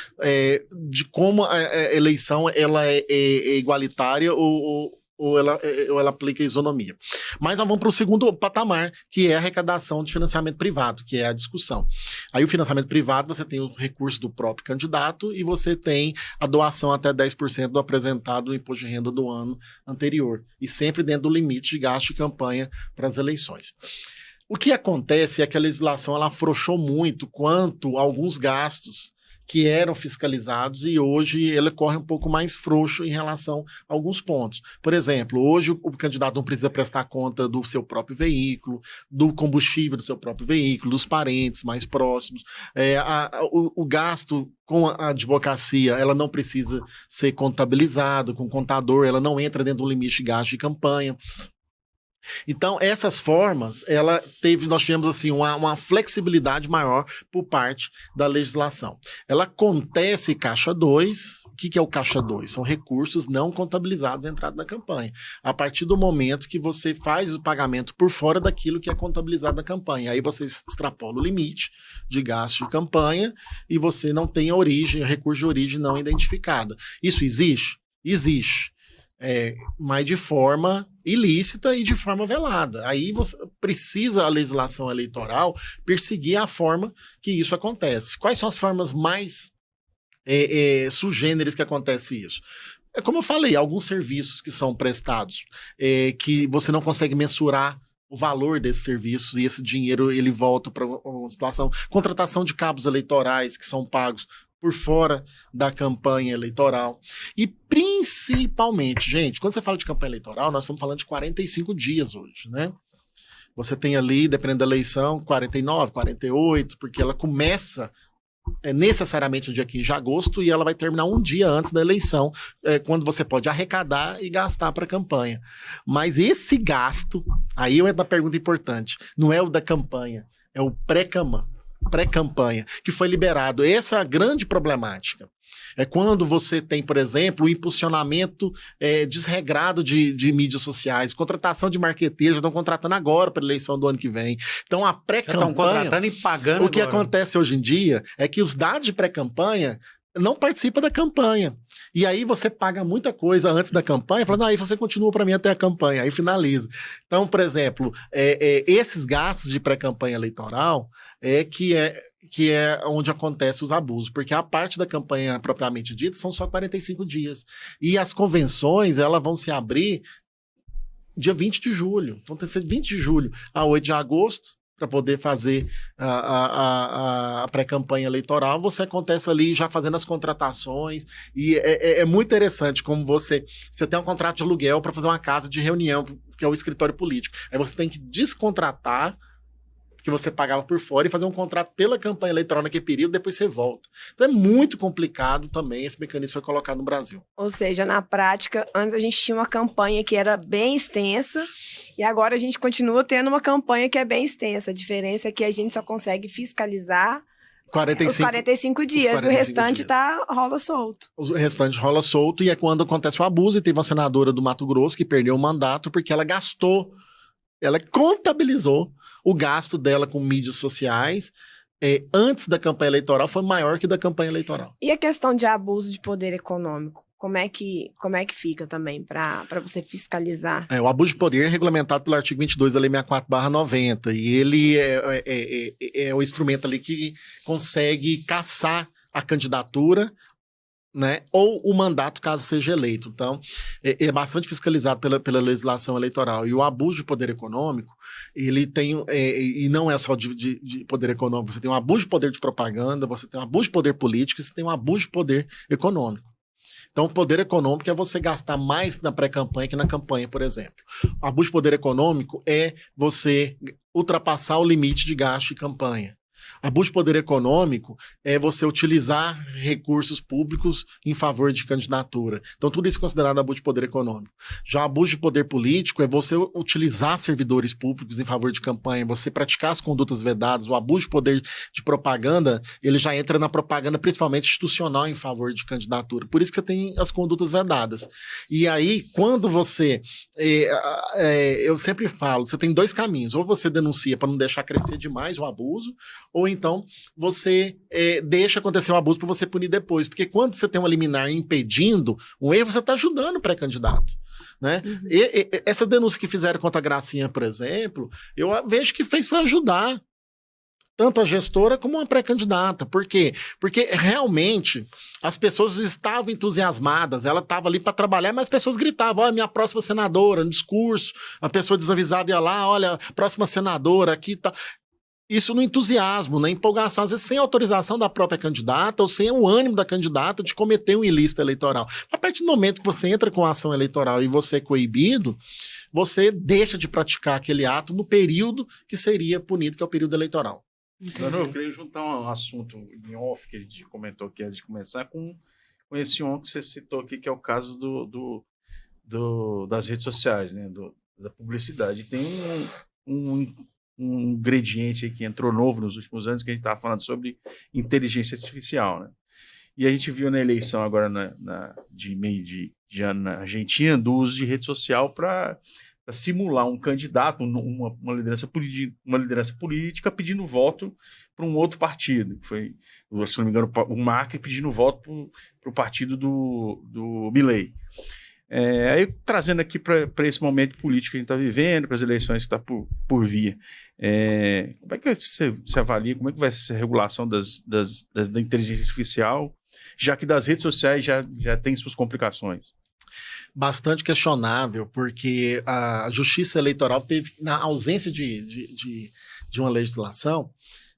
de como a eleição ela é igualitária ou ela aplica a isonomia. Mas nós vamos para o segundo patamar, que é a arrecadação de financiamento privado, que é a discussão. Aí o financiamento privado, você tem o recurso do próprio candidato e você tem a doação até 10% do apresentado no imposto de renda do ano anterior, e sempre dentro do limite de gasto de campanha para as eleições. O que acontece é que a legislação ela afrouxou muito quanto a alguns gastos que eram fiscalizados e hoje ele corre um pouco mais frouxo em relação a alguns pontos. Por exemplo, hoje o candidato não precisa prestar conta do seu próprio veículo, do combustível do seu próprio veículo, dos parentes mais próximos. O gasto com a advocacia, ela não precisa ser contabilizado com o contador, ela não entra dentro do limite de gasto de campanha. Então, essas formas, nós tivemos assim, uma flexibilidade maior por parte da legislação. Ela acontece Caixa 2. O que é o Caixa 2? São recursos não contabilizados entrados na campanha. A partir do momento que você faz o pagamento por fora daquilo que é contabilizado na campanha. Aí você extrapola o limite de gasto de campanha e você não tem recurso de origem não identificada. Isso existe? Existe. Mas de forma ilícita e de forma velada. Aí você precisa a legislação eleitoral perseguir a forma que isso acontece. Quais são as formas mais sugêneres que acontece isso? Como eu falei, alguns serviços que são prestados que você não consegue mensurar o valor desses serviços e esse dinheiro ele volta para uma situação. Contratação de cabos eleitorais que são pagos por fora da campanha eleitoral. E principalmente, gente, quando você fala de campanha eleitoral, nós estamos falando de 45 dias hoje, né? Você tem ali, dependendo da eleição, 49, 48, porque ela começa necessariamente no dia 15 de agosto e ela vai terminar um dia antes da eleição, quando você pode arrecadar e gastar para a campanha. Mas esse gasto, aí eu entro na pergunta importante, não é o da campanha, é o pré-campanha, que foi liberado. Essa é a grande problemática. É quando você tem, por exemplo, o impulsionamento desregrado de mídias sociais, contratação de marqueteiros, já estão contratando agora para a eleição do ano que vem. Então, a pré-campanha... Estão contratando e pagando O que acontece hoje em dia é que os dados de pré-campanha não participam da campanha. E aí você paga muita coisa antes da campanha, falando, aí você continua para mim até a campanha, aí finaliza. Então, por exemplo, esses gastos de pré-campanha eleitoral que é onde acontecem os abusos, porque a parte da campanha propriamente dita são só 45 dias. E as convenções, elas vão se abrir dia 20 de julho. Então, tem que ser 20 de julho a 8 de agosto, para poder fazer a pré-campanha eleitoral, você acontece ali já fazendo as contratações, e é muito interessante como você tem um contrato de aluguel para fazer uma casa de reunião, que é o escritório político. Aí você tem que descontratar, que você pagava por fora, e fazer um contrato pela campanha eleitoral naquele período, depois você volta. Então é muito complicado também, esse mecanismo foi colocado no Brasil. Ou seja, na prática, antes a gente tinha uma campanha que era bem extensa, e agora a gente continua tendo uma campanha que é bem extensa. A diferença é que a gente só consegue fiscalizar os 45 dias, o restante rola solto. O restante rola solto, e é quando acontece o abuso, e teve uma senadora do Mato Grosso que perdeu o mandato porque ela contabilizou o gasto dela com mídias sociais antes da campanha eleitoral foi maior que da campanha eleitoral. E a questão de abuso de poder econômico? Como é que fica também para você fiscalizar? O abuso de poder é regulamentado pelo artigo 22 da Lei 64/90, e ele é o instrumento ali que consegue caçar a candidatura né, ou o mandato caso seja eleito. Então, é bastante fiscalizado pela legislação eleitoral. E o abuso de poder econômico, ele tem, e não é só de poder econômico, você tem um abuso de poder de propaganda, você tem um abuso de poder político, você tem um abuso de poder econômico. Então, o poder econômico é você gastar mais na pré-campanha que na campanha, por exemplo. O abuso de poder econômico é você ultrapassar o limite de gasto de campanha. Abuso de poder econômico é você utilizar recursos públicos em favor de candidatura. Então, tudo isso é considerado abuso de poder econômico. Já abuso de poder político é você utilizar servidores públicos em favor de campanha, você praticar as condutas vedadas. O abuso de poder de propaganda, ele já entra na propaganda principalmente institucional em favor de candidatura. Por isso que você tem as condutas vedadas. E aí, quando você... eu sempre falo, você tem dois caminhos. Ou você denuncia para não deixar crescer demais o abuso, ou então você deixa acontecer o abuso para você punir depois. Porque quando você tem uma liminar impedindo um erro, você está ajudando o pré-candidato. Né? Uhum. Essa denúncia que fizeram contra a Gracinha, por exemplo, eu vejo que foi ajudar tanto a gestora como a pré-candidata. Por quê? Porque realmente as pessoas estavam entusiasmadas, ela estava ali para trabalhar, mas as pessoas gritavam, olha, minha próxima senadora, no discurso, a pessoa desavisada ia lá, olha, próxima senadora, aqui tá... Isso no entusiasmo, na empolgação, às vezes sem autorização da própria candidata ou sem o ânimo da candidata de cometer um ilícito eleitoral. A partir do momento que você entra com a ação eleitoral e você é coibido, você deixa de praticar aquele ato no período que seria punido, que é o período eleitoral. Não, eu queria juntar um assunto em off que a gente comentou aqui antes de começar com esse on que você citou aqui, que é o caso das redes sociais, né, da publicidade. Tem um ingrediente aí que entrou novo nos últimos anos, que a gente estava falando sobre inteligência artificial, né? E a gente viu na eleição agora de meio de ano na Argentina do uso de rede social para simular um candidato, uma liderança política pedindo voto para um outro partido. Foi, se não me engano, o Macri pedindo voto para o partido do Milei. Aí, trazendo aqui para esse momento político que a gente está vivendo, para as eleições que estão por vir, como é que você avalia, como é que vai ser essa regulação da inteligência artificial, já que das redes sociais já tem suas complicações? Bastante questionável, porque a Justiça Eleitoral teve, na ausência de uma legislação,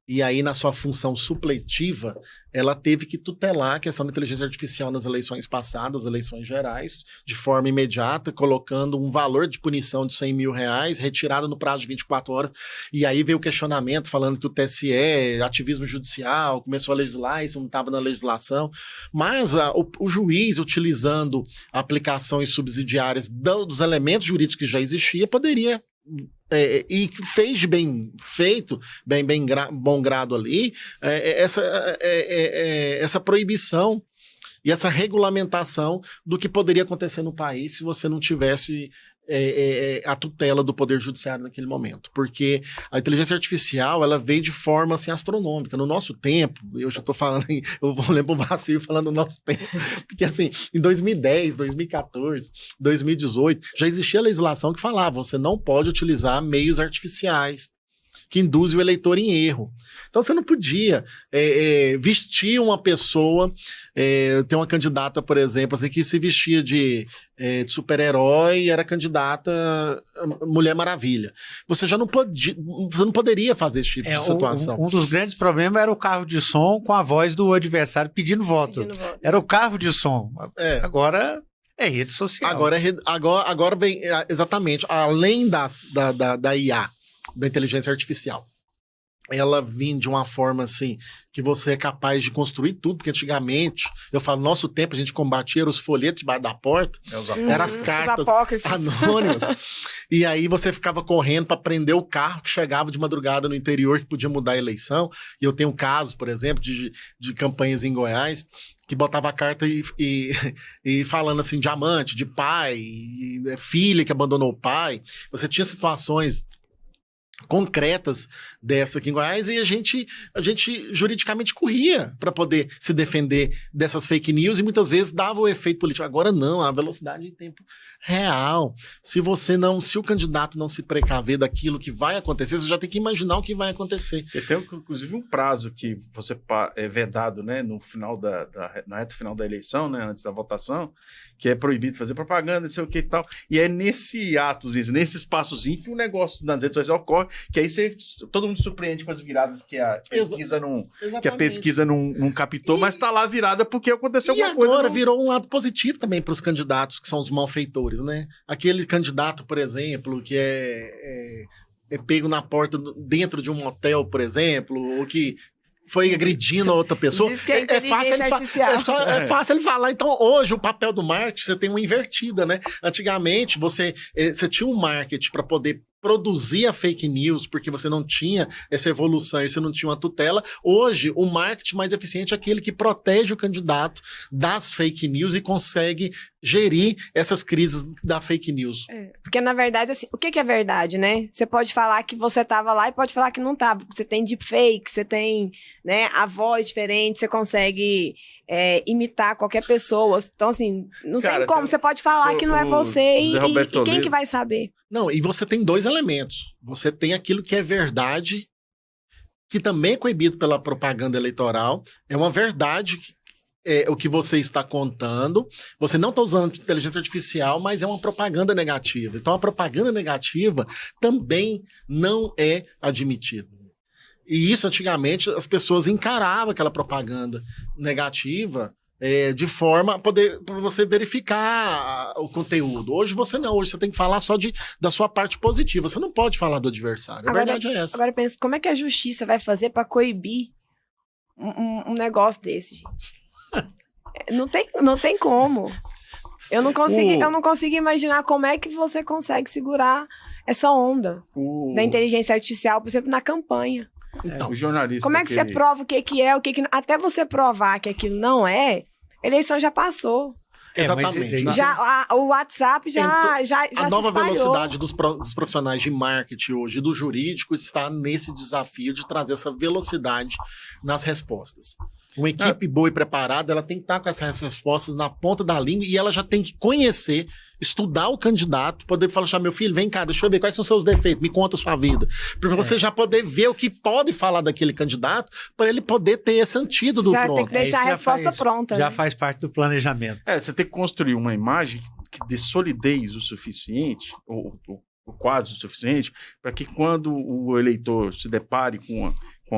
e aí na sua função supletiva, ela teve que tutelar a questão da inteligência artificial nas eleições passadas, eleições gerais, de forma imediata, colocando um valor de punição de R$100 mil, retirada no prazo de 24 horas, e aí veio o questionamento falando que o TSE, ativismo judicial, começou a legislar, isso não estava na legislação, mas o juiz, utilizando aplicações subsidiárias dos elementos jurídicos que já existia, poderia... e fez de bom grado ali essa proibição e essa regulamentação do que poderia acontecer no país se você não tivesse a tutela do Poder Judiciário naquele momento. Porque a inteligência artificial, ela veio de forma assim, astronômica. No nosso tempo, eu já estou falando, eu vou lembrar o Vacil falando no nosso tempo, porque assim, em 2010, 2014, 2018, já existia legislação que falava, você não pode utilizar meios artificiais que induzem o eleitor em erro. Então você não podia vestir uma pessoa, tem uma candidata, por exemplo, assim, que se vestia de super-herói e era candidata Mulher Maravilha. Você já não podia, você não poderia fazer esse tipo de situação. Um dos grandes problemas era o carro de som com a voz do adversário pedindo voto. Era o carro de som. Agora é rede social. Agora vem, exatamente, além da IA, da inteligência artificial. Ela vinha de uma forma assim, que você é capaz de construir tudo, porque antigamente, eu falo, no nosso tempo a gente combatia os folhetos debaixo da porta, eram as cartas anônimas, e aí você ficava correndo para prender o carro que chegava de madrugada no interior, que podia mudar a eleição, e eu tenho casos, por exemplo, de campanhas em Goiás, que botava a carta e falando assim, de amante, de pai, filha que abandonou o pai, você tinha situações concretas dessa aqui em Goiás e a gente juridicamente corria para poder se defender dessas fake news e muitas vezes dava o efeito político. Agora não, a velocidade em tempo real. Se o candidato não se precaver daquilo que vai acontecer, você já tem que imaginar o que vai acontecer. E tem inclusive um prazo que você é vedado, né, no final na reta final da eleição, né, antes da votação, que é proibido fazer propaganda, não sei o que e tal. E é nesse atozinho, nesse espaçozinho que o negócio nas redes sociais ocorre, que aí todo mundo surpreende com as viradas que a pesquisa não captou, mas tá lá virada porque aconteceu alguma coisa. E agora virou um lado positivo também para os candidatos que são os malfeitores, né? Aquele candidato, por exemplo, que é pego na porta dentro de um motel, por exemplo, ou que foi agredindo a outra pessoa. É fácil ele falar. Então, hoje, o papel do marketing, você tem uma invertida, né? Antigamente, você tinha um marketing para poder produzir a fake news, porque você não tinha essa evolução e você não tinha uma tutela. Hoje, o marketing mais eficiente é aquele que protege o candidato das fake news e consegue gerir essas crises da fake news. Porque, na verdade, assim, o que é verdade, né? Você pode falar que você estava lá e pode falar que não estava. Você tem deepfake, você tem, né, a voz diferente, você consegue imitar qualquer pessoa. Então, assim, não tem como. Você pode falar que não é você e quem que vai saber? Não, e você tem dois elementos. Você tem aquilo que é verdade, que também é coibido pela propaganda eleitoral. É uma verdade o que você está contando. Você não está usando inteligência artificial, mas é uma propaganda negativa. Então, a propaganda negativa também não é admitida. E isso, antigamente, as pessoas encaravam aquela propaganda negativa de forma para você verificar o conteúdo. Hoje você não, hoje você tem que falar só da sua parte positiva. Você não pode falar do adversário. A verdade é essa. Agora pensa, como é que a justiça vai fazer para coibir um negócio desse, gente? Não tem como. Eu não consigo imaginar como é que você consegue segurar essa onda da inteligência artificial, por exemplo, na campanha. Então, o jornalista. Como é que você prova o que é, o que não... Até você provar que aquilo não é, a eleição já passou. Exatamente. O WhatsApp já a nova se velocidade dos profissionais de marketing hoje, do jurídico, está nesse desafio de trazer essa velocidade nas respostas. Uma equipe boa e preparada, ela tem que estar com essas respostas na ponta da língua e ela já tem que conhecer, estudar o candidato, poder falar, meu filho, vem cá, deixa eu ver quais são os seus defeitos, me conta a sua vida. Para você já poder ver o que pode falar daquele candidato, para ele poder ter esse antídoto já pronto. Tem que deixar a resposta pronta. Já faz parte do planejamento. Você tem que construir uma imagem que dê solidez o suficiente, ou quase o suficiente, para que quando o eleitor se depare com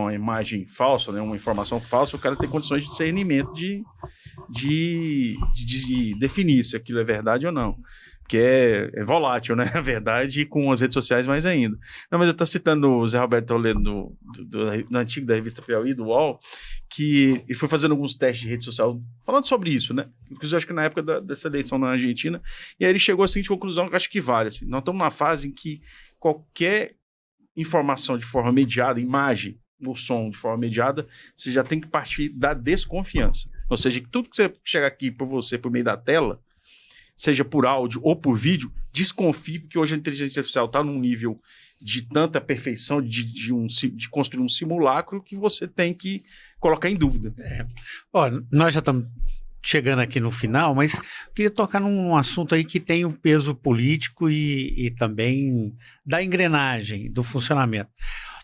a imagem falsa, né, uma informação falsa, o cara tem condições de discernimento de definir se aquilo é verdade ou não. Porque é volátil, né? A verdade, e com as redes sociais mais ainda. Não, mas eu estou citando o Zé Roberto Toledo, do antigo da revista Piauí, do UOL, que ele foi fazendo alguns testes de rede social, falando sobre isso, né? Inclusive, acho que na época dessa eleição na Argentina, e aí ele chegou à seguinte conclusão, que acho que vale. Assim, nós estamos numa fase em que qualquer informação de forma mediada, imagem, o som de forma mediada, você já tem que partir da desconfiança. Ou seja, que tudo que você chega aqui por você, por meio da tela, seja por áudio ou por vídeo, desconfie, porque hoje a inteligência artificial está num nível de tanta perfeição, de construir um simulacro, que você tem que colocar em dúvida. Nós já estamos chegando aqui no final, mas queria tocar num assunto aí que tem um peso político e também da engrenagem, do funcionamento.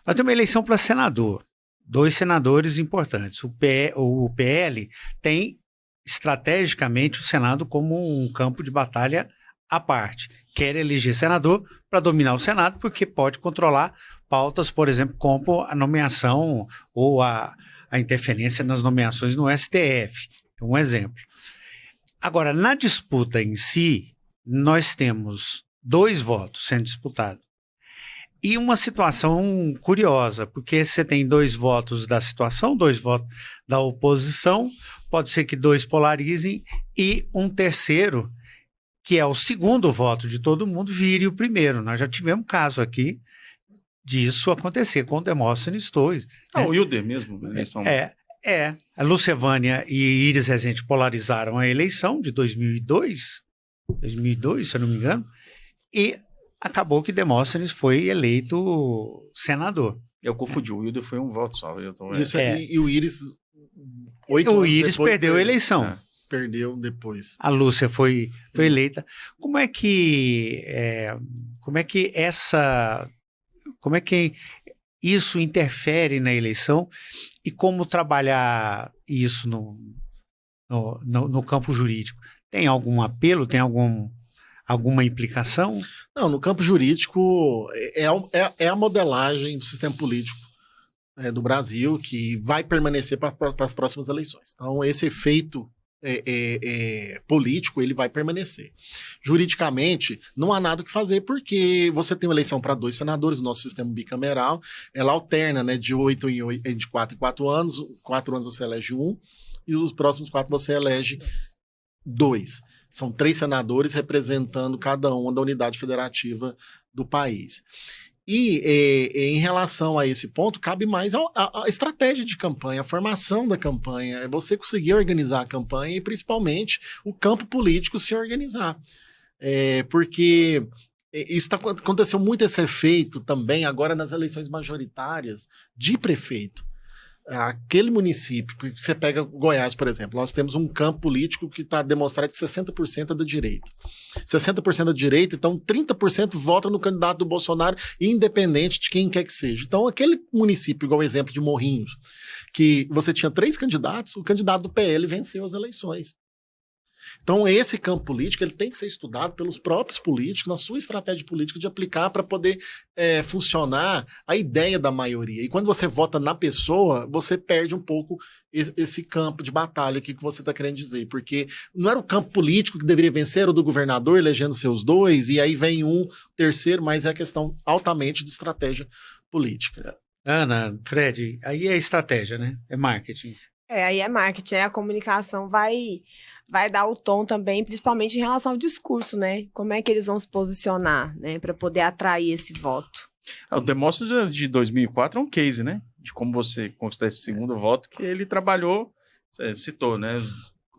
Nós temos uma eleição para senador, 2 senadores importantes. O PL tem estrategicamente o Senado como um campo de batalha à parte. Quer eleger senador para dominar o Senado, porque pode controlar pautas, por exemplo, como a nomeação ou a interferência nas nomeações no STF. Um exemplo. Agora, na disputa em si, nós temos 2 votos sendo disputados. E uma situação curiosa, porque você tem 2 votos da situação, 2 votos da oposição, pode ser que 2 polarizem e um terceiro, que é o segundo voto de todo mundo, vire o primeiro. Nós já tivemos caso aqui disso acontecer com o Demóstenes Torres. O Wilder mesmo. A Lucevânia e Iris Rezende polarizaram a eleição de 2002, se eu não me engano, e acabou que Demóstenes foi eleito senador. Eu confundi, o Wilder foi um voto só. E o Íris... O Íris perdeu a eleição. É. Perdeu depois. A Lúcia foi eleita. Como é que isso interfere na eleição e como trabalhar isso no campo jurídico? Tem algum apelo? Tem alguma implicação? Não, no campo jurídico é a modelagem do sistema político do Brasil que vai permanecer para as próximas eleições. Então, esse efeito político, ele vai permanecer. Juridicamente, não há nada o que fazer, porque você tem uma eleição para 2 senadores, o nosso sistema bicameral, ela alterna, né, de 4 em 4 anos, 4 anos você elege 1, e os próximos 4 você elege 2. São 3 senadores representando cada uma da unidade federativa do país. E em relação a esse ponto, cabe mais a estratégia de campanha, a formação da campanha, é você conseguir organizar a campanha e principalmente o campo político se organizar. Porque aconteceu muito esse efeito também agora nas eleições majoritárias de prefeito. Aquele município, você pega Goiás, por exemplo, nós temos um campo político que está demonstrado de 60% é da direita. 60% da direita, então 30% vota no candidato do Bolsonaro, independente de quem quer que seja. Então, aquele município, igual o exemplo de Morrinhos, que você tinha 3 candidatos, o candidato do PL venceu as eleições. Então, esse campo político ele tem que ser estudado pelos próprios políticos, na sua estratégia política de aplicar para poder funcionar a ideia da maioria. E quando você vota na pessoa, você perde um pouco esse campo de batalha que você está querendo dizer. Porque não era o campo político que deveria vencer, era o do governador, elegendo seus 2, e aí vem um terceiro, mas é a questão altamente de estratégia política. Ana, Fred, aí é estratégia, né? É marketing. Aí é marketing, a comunicação vai dar o tom também, principalmente em relação ao discurso, né? Como é que eles vão se posicionar, né? Para poder atrair esse voto. O Demóstenes de 2004 é um case, né? De como você conquistar esse segundo voto, que ele trabalhou, citou, né?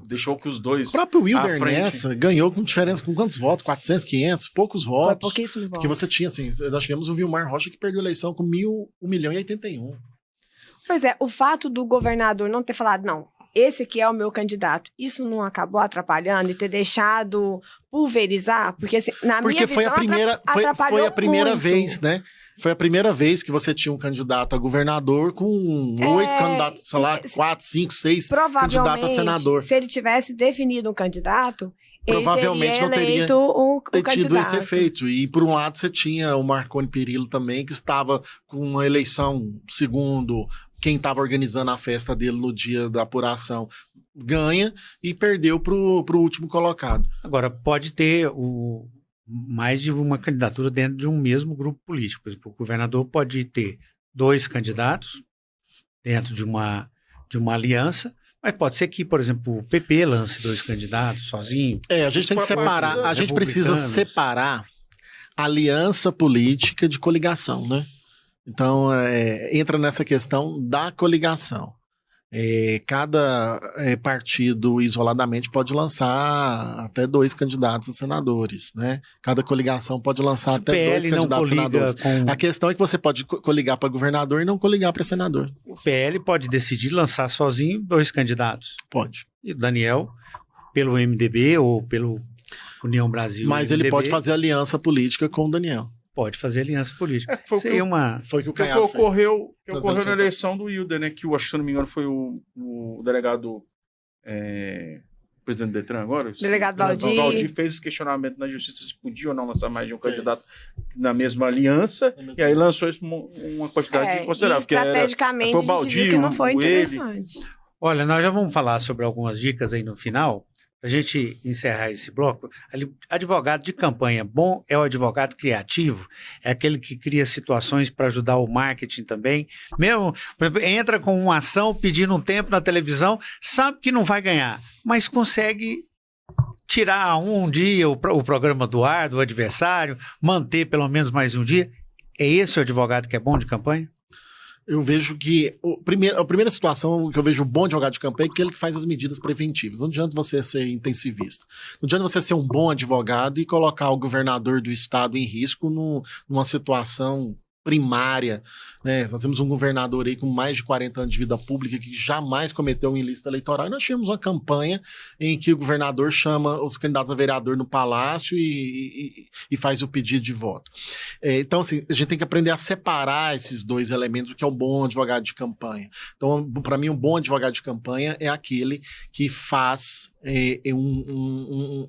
Deixou que os dois... O próprio Wilder nessa ganhou com diferença, com quantos votos? 400, 500, poucos votos. Foi pouquíssimo voto. Porque você tinha, assim, nós tivemos o Vilmar Rocha que perdeu a eleição com 1.081. Pois é, o fato do governador não ter falado, não, esse aqui é o meu candidato, isso não acabou atrapalhando e ter deixado pulverizar? Porque, assim, na minha visão, foi a primeira muito. vez, né? Foi a primeira vez que você tinha um candidato a governador com 8 candidatos, sei lá, 4, 5, 6 candidatos a senador. Se ele tivesse definido um candidato, provavelmente ele não teria tido esse efeito. E por um lado você tinha o Marconi Perillo também, que estava com uma eleição, segundo quem estava organizando a festa dele no dia da apuração, ganha e perdeu para o último colocado. Agora, pode ter mais de uma candidatura dentro de um mesmo grupo político. Por exemplo, o governador pode ter 2 candidatos dentro de uma aliança, mas pode ser que, por exemplo, o PP lance 2 candidatos sozinho. A gente tem que separar, a gente precisa separar aliança política de coligação, né? Então, entra nessa questão da coligação. Cada partido isoladamente pode lançar até 2 candidatos a senadores, né? Cada coligação pode lançar até 2 candidatos a senadores. A questão é que você pode coligar para governador e não coligar para senador. O PL pode decidir lançar sozinho 2 candidatos. Pode. E o Daniel, pelo MDB ou pelo União Brasil. Mas ele pode fazer aliança política com o Daniel. Pode fazer aliança política. Foi o que o Caiado ocorreu na eleição do Wilder, né? Que, se não me engano, foi o delegado... presidente do Detran agora? Delegado Valdir. Valdir fez esse questionamento na justiça se podia ou não lançar mais de um candidato na mesma aliança, e aí lançou isso uma quantidade considerável. Estrategicamente, foi o Valdir, que não foi interessante. Olha, nós já vamos falar sobre algumas dicas aí no final. Para a gente encerrar esse bloco, advogado de campanha bom é o advogado criativo, é aquele que cria situações para ajudar o marketing também. Mesmo, por exemplo, entra com uma ação pedindo um tempo na televisão, sabe que não vai ganhar, mas consegue tirar um dia o programa do ar, do adversário, manter pelo menos mais um dia. É esse o advogado que é bom de campanha? Eu vejo que a primeira situação que eu vejo um bom advogado de campanha é aquele que faz as medidas preventivas. Não adianta você ser intensivista. Não adianta você ser um bom advogado e colocar o governador do estado em risco numa situação primária, né? Nós temos um governador aí com mais de 40 anos de vida pública que jamais cometeu um ilícito eleitoral, e nós tivemos uma campanha em que o governador chama os candidatos a vereador no palácio e faz o pedido de voto. Então, assim, a gente tem que aprender a separar esses dois elementos, o que é um bom advogado de campanha. Então, para mim, um bom advogado de campanha é aquele que faz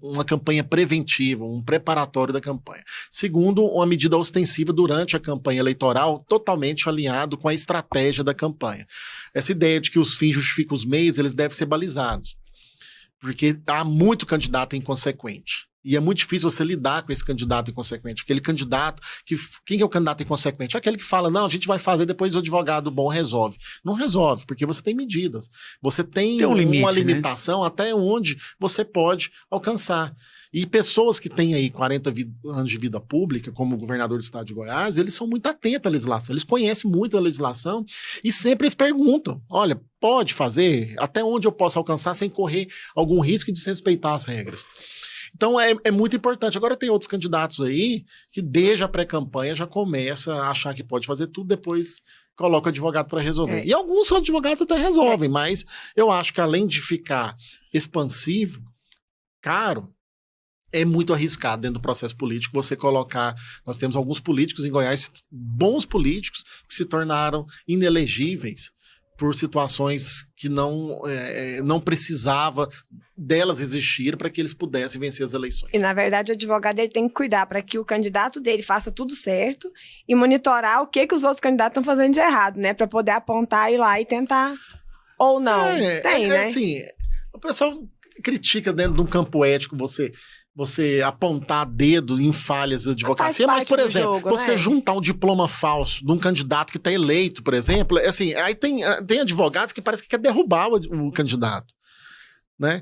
uma campanha preventiva, um preparatório da campanha. Segundo, uma medida ostensiva durante a campanha eleitoral, totalmente alinhado com a estratégia da campanha. Essa ideia de que os fins justificam os meios, eles devem ser balizados, porque há muito candidato inconsequente. E é muito difícil você lidar com esse candidato inconsequente. Aquele candidato quem é o candidato inconsequente? Aquele que fala, não, a gente vai fazer, depois o advogado bom resolve. Não resolve, porque você tem medidas. Você tem um limite, uma limitação, né? Até onde você pode alcançar. E pessoas que têm aí 40 anos de vida pública, como o governador do estado de Goiás, eles são muito atentos à legislação. Eles conhecem muito a legislação e sempre eles perguntam, olha, pode fazer? Até onde eu posso alcançar sem correr algum risco de desrespeitar as regras? Então é muito importante. Agora tem outros candidatos aí que desde a pré-campanha já começa a achar que pode fazer tudo, depois coloca o advogado para resolver. E alguns advogados até resolvem, mas eu acho que além de ficar expansivo, caro, é muito arriscado dentro do processo político você colocar... Nós temos alguns políticos em Goiás, bons políticos, que se tornaram inelegíveis por situações que não precisava delas existir para que eles pudessem vencer as eleições. E, na verdade, o advogado ele tem que cuidar para que o candidato dele faça tudo certo e monitorar o que os outros candidatos estão fazendo de errado, né? Para poder apontar, ir lá e tentar ou não. Tem, né? Assim, o pessoal critica dentro de um campo ético você apontar dedo em falhas de advocacia, mas, por exemplo, você né? juntar um diploma falso de um candidato que está eleito, por exemplo, assim, aí tem advogados que parece que quer derrubar o candidato, né?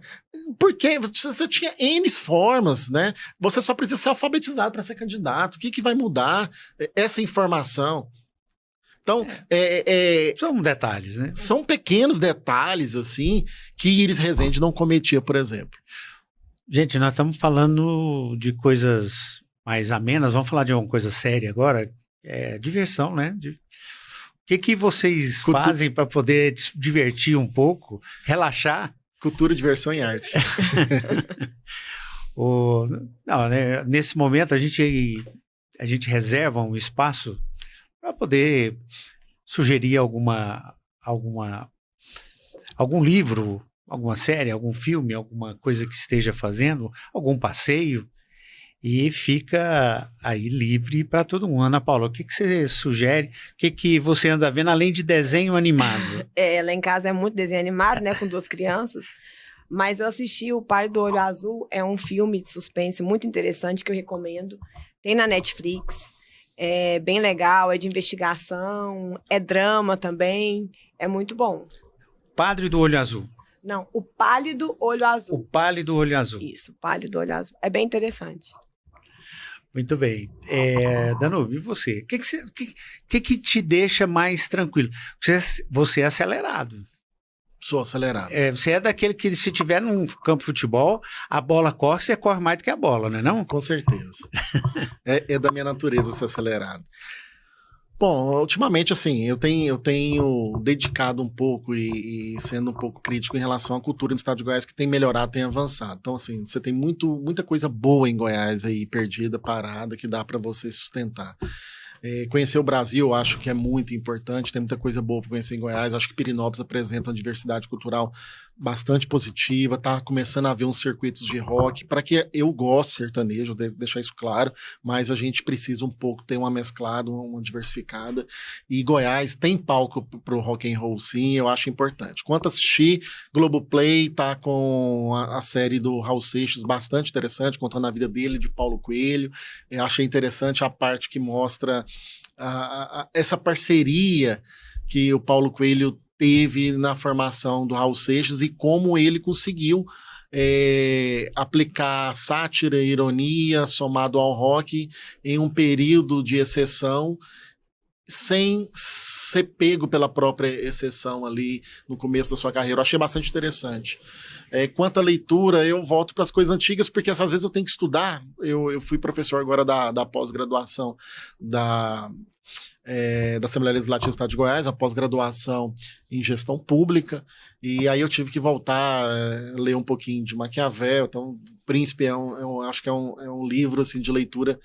Porque você tinha N formas, né? Você só precisa ser alfabetizado para ser candidato. O que vai mudar essa informação? Então, são detalhes, né? São pequenos detalhes, assim, que Iris Rezende não cometia, por exemplo. Gente, nós estamos falando de coisas mais amenas, vamos falar de alguma coisa séria agora. Diversão, né? O que vocês fazem para poder divertir um pouco, relaxar? Cultura, diversão e arte. Não, né, nesse momento a gente reserva um espaço para poder sugerir algum livro, alguma série, algum filme, alguma coisa que esteja fazendo, algum passeio, e fica aí livre para todo mundo. Ana Paula, o que você sugere? O que você anda vendo além de desenho animado? Lá em casa é muito desenho animado, né, com 2 crianças, mas eu assisti O Pálido Olho Azul, é um filme de suspense muito interessante que eu recomendo, tem na Netflix, é bem legal, é de investigação, é drama também, é muito bom. Padre do Olho Azul. Não, O Pálido Olho Azul. O Pálido Olho Azul. Isso, O Pálido Olho Azul. É bem interessante. Muito bem. Danube, e você? O que te deixa mais tranquilo? Você é acelerado. Sou acelerado. Você é daquele que, se tiver num campo de futebol, a bola corre, você corre mais do que a bola, não é não? Com certeza. É da minha natureza ser acelerado. Bom, ultimamente, assim, eu tenho dedicado um pouco e sendo um pouco crítico em relação à cultura no estado de Goiás, que tem melhorado, tem avançado. Então, assim, você tem muita coisa boa em Goiás aí, perdida, parada, que dá para você sustentar. Conhecer o Brasil, eu acho que é muito importante, tem muita coisa boa para conhecer em Goiás. Eu acho que Pirenópolis apresenta uma diversidade cultural bastante positiva, tá começando a haver uns circuitos de rock, para que eu gosto de sertanejo, devo deixar isso claro, mas a gente precisa um pouco ter uma mesclada, uma diversificada, e Goiás tem palco pro rock and roll, sim, eu acho importante. Quanto a assistir, Globoplay tá com a série do Raul Seixas, bastante interessante, contando a vida dele, de Paulo Coelho. Eu achei interessante a parte que mostra essa parceria que o Paulo Coelho teve na formação do Raul Seixas e como ele conseguiu aplicar sátira e ironia somado ao rock em um período de exceção sem ser pego pela própria exceção ali no começo da sua carreira. Eu achei bastante interessante. Quanto à leitura, eu volto para as coisas antigas, porque às vezes eu tenho que estudar. Eu fui professor agora da pós-graduação da Assembleia Legislativa do Estado de Goiás, a pós-graduação em gestão pública, e aí eu tive que voltar, ler um pouquinho de Maquiavel. Então, Príncipe acho que é um livro assim, de leitura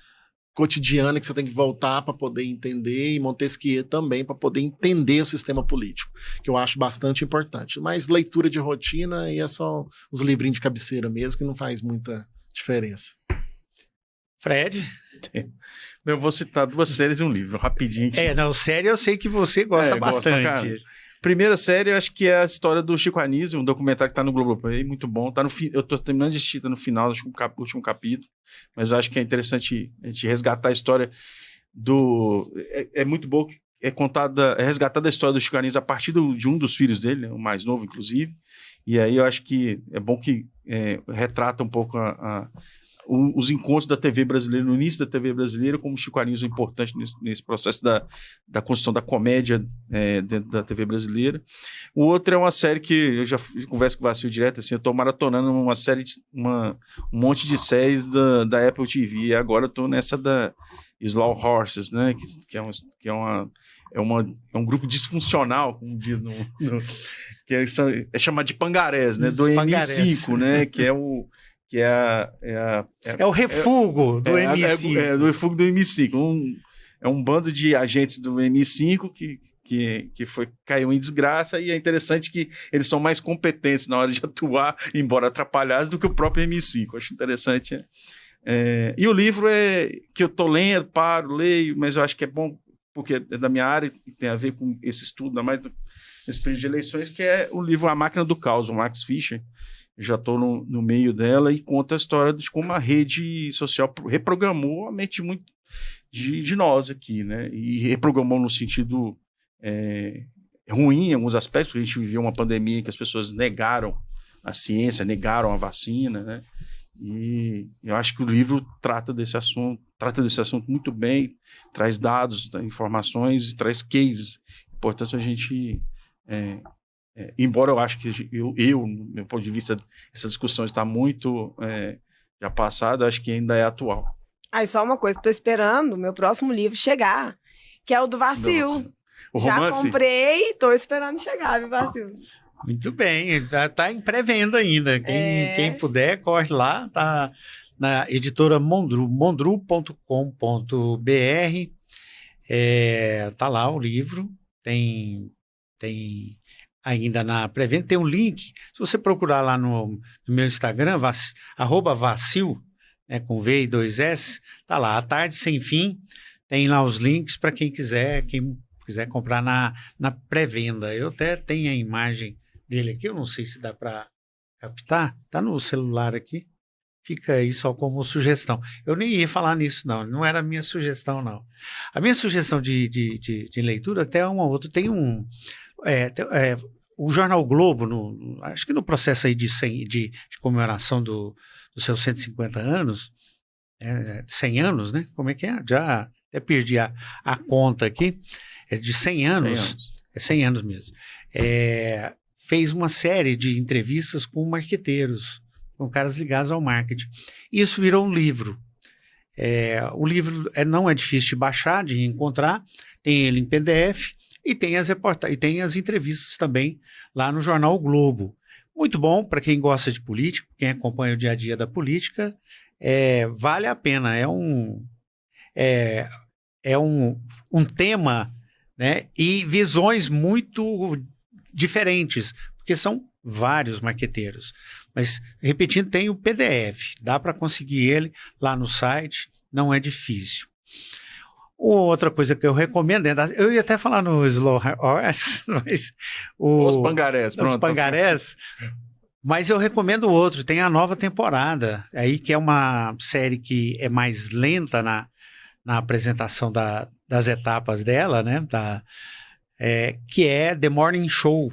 cotidiana que você tem que voltar para poder entender, e Montesquieu também para poder entender o sistema político, que eu acho bastante importante. Mas leitura de rotina e é só os livrinhos de cabeceira mesmo, que não faz muita diferença. Fred? Eu vou citar 2 séries e um livro, rapidinho. Série eu sei que você gosta bastante. Primeira série, eu acho que é a história do Chico Anísio, um documentário que tá no Globoplay, muito bom. Eu tô terminando de assistir, tá no final, acho que o último capítulo, mas eu acho que é interessante a gente resgatar a história do... É muito bom que é resgatada a história do Chico Anísio a partir de um dos filhos dele, o mais novo, inclusive. E aí eu acho que é bom que retrata um pouco os encontros da TV brasileira, no início da TV brasileira, como o Chico Anísio é importante nesse processo da construção da comédia dentro da TV brasileira. O outro é uma série que eu já converso com o Vacil direto, assim, eu estou maratonando uma série, um monte de séries da Apple TV, e agora eu estou nessa da Slow Horses, né, que é um grupo disfuncional, como diz que é chamado de Pangarés, né, do MI5, né, que é o o refúgio do MI5. Do refúgio do MI5. É um bando de agentes do MI5 que caiu em desgraça, e é interessante que eles são mais competentes na hora de atuar, embora atrapalhados, do que o próprio MI5. Acho interessante. E o livro que eu estou lendo, leio, mas eu acho que é bom, porque é da minha área e tem a ver com esse estudo, ainda mais nesse período de eleições, que é o livro A Máquina do Caos, o Max Fischer. Já estou no meio dela, e conta a história de como a rede social reprogramou a mente muito de nós aqui, né? E reprogramou no sentido ruim em alguns aspectos, porque a gente viveu uma pandemia em que as pessoas negaram a ciência, negaram a vacina, né? E eu acho que o livro trata desse assunto muito bem, traz dados, informações, traz cases. Portanto, a gente... embora eu acho que do meu ponto de vista, essa discussão está muito já passada, acho que ainda é atual. Aí só uma coisa, estou esperando o meu próximo livro chegar, que é o do Vacil. O já romance? Comprei, estou esperando chegar, viu, Vacil? Muito bem, tá em pré-venda ainda. Quem puder, corre lá, tá na editora Mondru, mondru.com.br. Tá lá o livro, tem ainda na pré-venda, tem um link. Se você procurar lá no meu Instagram, @vacil, com V e 2 S, tá lá, A Tarde Sem Fim, tem lá os links para quem quiser comprar na pré-venda. Eu até tenho a imagem dele aqui, eu não sei se dá para captar, tá no celular aqui, fica aí só como sugestão. Eu nem ia falar nisso, não era a minha sugestão, não. A minha sugestão de leitura, até uma outra, tem o Jornal Globo, acho que no processo aí de comemoração dos seus 150 anos, 100 anos, né? Como é que é? Já até perdi a conta aqui, de 100 anos. 100 anos mesmo. Fez uma série de entrevistas com marqueteiros, com caras ligados ao marketing. Isso virou um livro. O livro não é difícil de baixar, de encontrar, tem ele em PDF, e tem as entrevistas também lá no Jornal o Globo. Muito bom para quem gosta de política, quem acompanha o dia a dia da política, vale a pena. É um tema, né, e visões muito diferentes, porque são vários marqueteiros. Mas, repetindo, tem o PDF, dá para conseguir ele lá no site, não é difícil. Outra coisa que eu recomendo eu ia até falar no Slow Horse, mas os Pangarés, pronto. Os Pangarés, mas eu recomendo outro, tem a nova temporada, aí que é uma série que é mais lenta na apresentação das etapas dela, né, que é The Morning Show,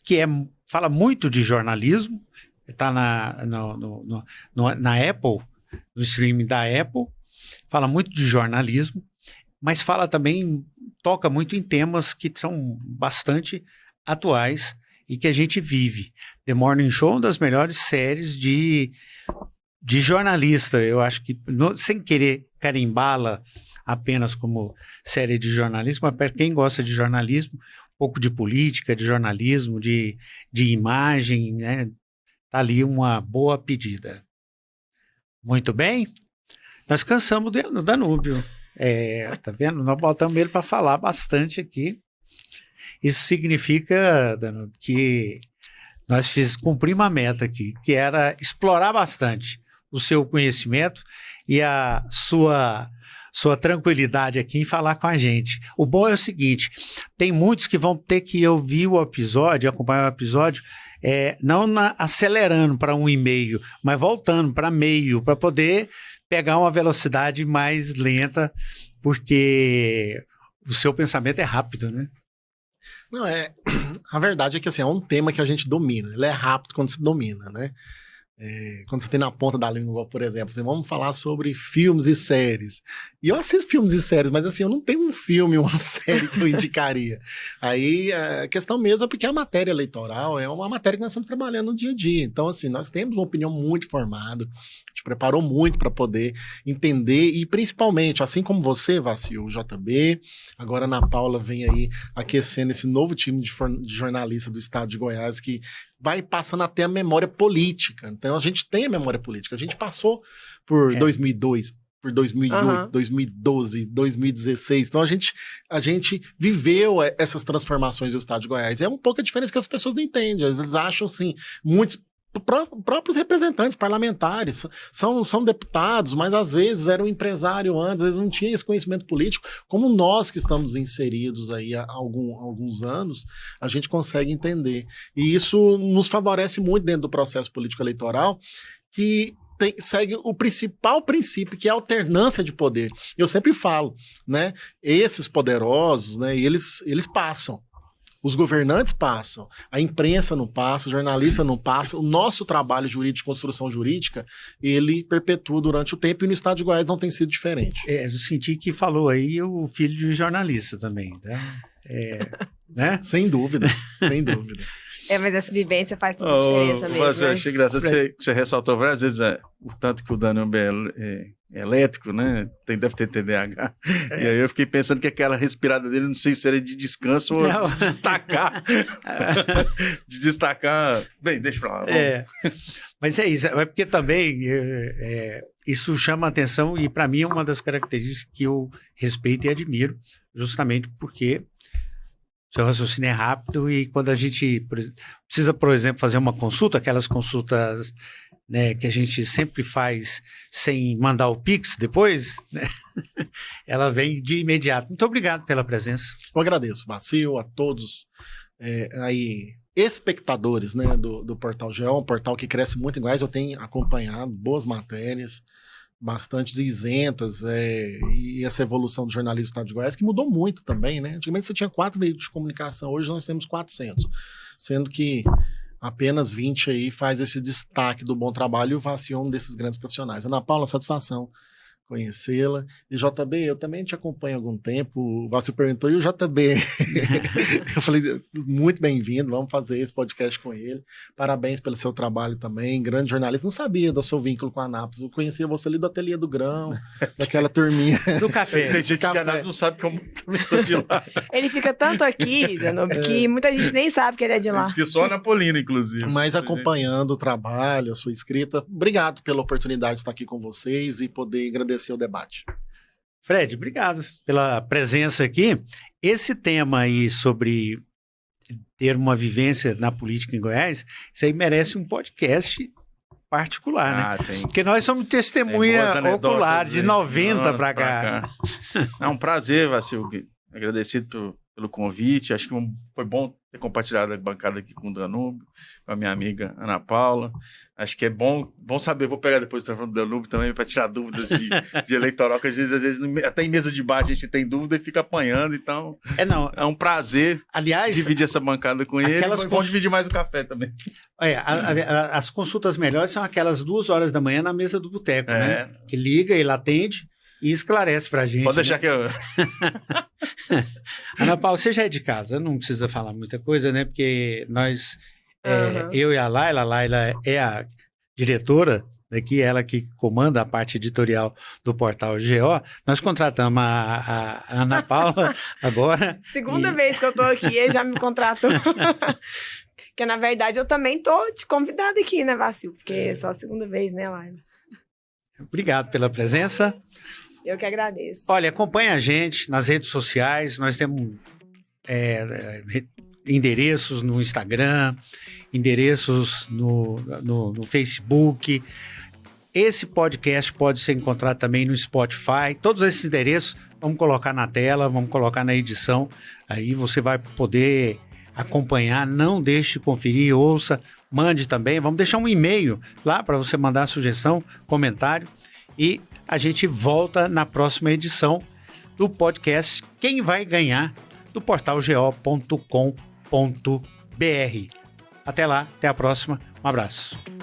que fala muito de jornalismo, está na Apple, no streaming da Apple, fala muito de jornalismo, mas fala também toca muito em temas que são bastante atuais e que a gente vive. The Morning Show é uma das melhores séries de jornalista. Eu acho que, sem querer carimbá-la apenas como série de jornalismo, mas para quem gosta de jornalismo, um pouco de política, de jornalismo, de imagem, né? Tá ali uma boa pedida. Muito bem. Nós cansamos do Danúbio. Tá vendo? Nós botamos ele para falar bastante aqui. Isso significa, Danúbio, que nós cumprimos uma meta aqui, que era explorar bastante o seu conhecimento e a sua tranquilidade aqui em falar com a gente. O bom é o seguinte, tem muitos que vão ter que ouvir o episódio, acompanhar o episódio, não acelerando para 1,5, mas voltando para meio, para poder pegar uma velocidade mais lenta, porque o seu pensamento é rápido, né? Não, a verdade é que assim, é um tema que a gente domina, ele é rápido quando se domina, né? Quando você tem na ponta da língua, por exemplo, assim, vamos falar sobre filmes e séries. E eu assisto filmes e séries, mas assim, eu não tenho um filme, uma série que eu indicaria. Aí a questão mesmo é porque a matéria eleitoral é uma matéria que nós estamos trabalhando no dia a dia. Então, assim, nós temos uma opinião muito formada, a gente preparou muito para poder entender e principalmente, assim como você, Vacil, o JB, agora a Ana Paula vem aí aquecendo esse novo time de jornalista do estado de Goiás que vai passando até a memória política. Então, a gente tem a memória política. A gente passou por 2002, por 2008, 2012, 2016. Então, a gente viveu essas transformações do estado de Goiás. É um pouco a diferença que as pessoas não entendem. Eles acham, assim, muitos próprios representantes parlamentares são deputados, mas às vezes eram empresário antes, às vezes não tinha esse conhecimento político. Como nós que estamos inseridos aí há alguns anos, a gente consegue entender. E isso nos favorece muito dentro do processo político eleitoral, que segue o principal princípio, que é a alternância de poder. Eu sempre falo, né? Esses poderosos, né? Eles passam. Os governantes passam, a imprensa não passa, o jornalista não passa, o nosso trabalho jurídico de construção jurídica, ele perpetua durante o tempo e no estado de Goiás não tem sido diferente. Eu senti que falou aí o filho de jornalista também, tá? Né? Sem dúvida, sem dúvida. Mas essa vivência faz toda a diferença mesmo. Mas eu né? achei engraçado, você ressaltou várias vezes o tanto que o Danúbio é elétrico, né? Deve ter TDAH. E aí eu fiquei pensando que aquela respirada dele, não sei se era de descanso ou de destacar. De destacar. Bem, deixa pra lá. Mas é isso, é porque também isso chama atenção e para mim é uma das características que eu respeito e admiro, justamente porque seu raciocínio é rápido e quando a gente precisa, por exemplo, fazer uma consulta, aquelas consultas, né, que a gente sempre faz sem mandar o Pix depois, né? Ela vem de imediato. Muito obrigado pela presença. Eu agradeço, Vacil, a todos aí espectadores, né, do Portal GE, um portal que cresce muito em Goiás. Eu tenho acompanhado boas matérias, bastante isentas, e essa evolução do jornalismo do estado de Goiás, que mudou muito também, né? Antigamente você tinha 4 veículos de comunicação, hoje nós temos 400, sendo que apenas 20 aí faz esse destaque do bom trabalho e o Vacil é um desses grandes profissionais. Ana Paula, satisfação conhecê-la. E JB, eu também te acompanho há algum tempo. O Vacil perguntou, e o JB? Eu falei, muito bem-vindo, vamos fazer esse podcast com ele. Parabéns pelo seu trabalho também, grande jornalista. Não sabia do seu vínculo com a Anápolis, eu conhecia você ali do Ateliê do Grão, daquela turminha. Do café. Tem gente que Anápolis não sabe que eu também sou de lá. Ele fica tanto aqui, Danúbio, que muita gente nem sabe que ele é de lá. Que só Anapolina, inclusive. Mas acompanhando o trabalho, a sua escrita, obrigado pela oportunidade de estar aqui com vocês e poder agradecer o debate. Fred, obrigado pela presença aqui. Esse tema aí sobre ter uma vivência na política em Goiás, isso aí merece um podcast particular, né? Tem. Porque nós somos testemunha ocular de 90 para cá. É um prazer, Vacil, agradecido pelo convite. Acho que foi bom ter compartilhado a bancada aqui com o Danúbio, com a minha amiga Ana Paula. Acho que é bom saber, vou pegar depois o telefone do Danúbio também para tirar dúvidas de eleitoral, que às vezes até em mesa de bar a gente tem dúvida e fica apanhando, então é um prazer, aliás, dividir essa bancada com ele, mas vamos dividir mais o café também. As consultas melhores são aquelas 2h da manhã na mesa do boteco, né? Que liga, ele atende e esclarece pra gente. Pode deixar, né? Ana Paula, você já é de casa, não precisa falar muita coisa, né? Porque nós, eu e a Laila é a diretora daqui, ela que comanda a parte editorial do portal GO. Nós contratamos a Ana Paula agora. Segunda vez que eu tô aqui, ele já me contratou. Porque, na verdade, eu também tô te convidada aqui, né, Vacil? Porque é só a segunda vez, né, Laila? Obrigado pela presença. Eu que agradeço. Olha, acompanha a gente nas redes sociais, nós temos endereços no Instagram, endereços no Facebook. Esse podcast pode ser encontrado também no Spotify. Todos esses endereços vamos colocar na tela, vamos colocar na edição. Aí você vai poder acompanhar, não deixe de conferir, ouça, mande também. Vamos deixar um e-mail lá para você mandar sugestão, comentário. E a gente volta na próxima edição do podcast Quem Vai Ganhar, do portal go.com.br. Até lá, até a próxima. Um abraço.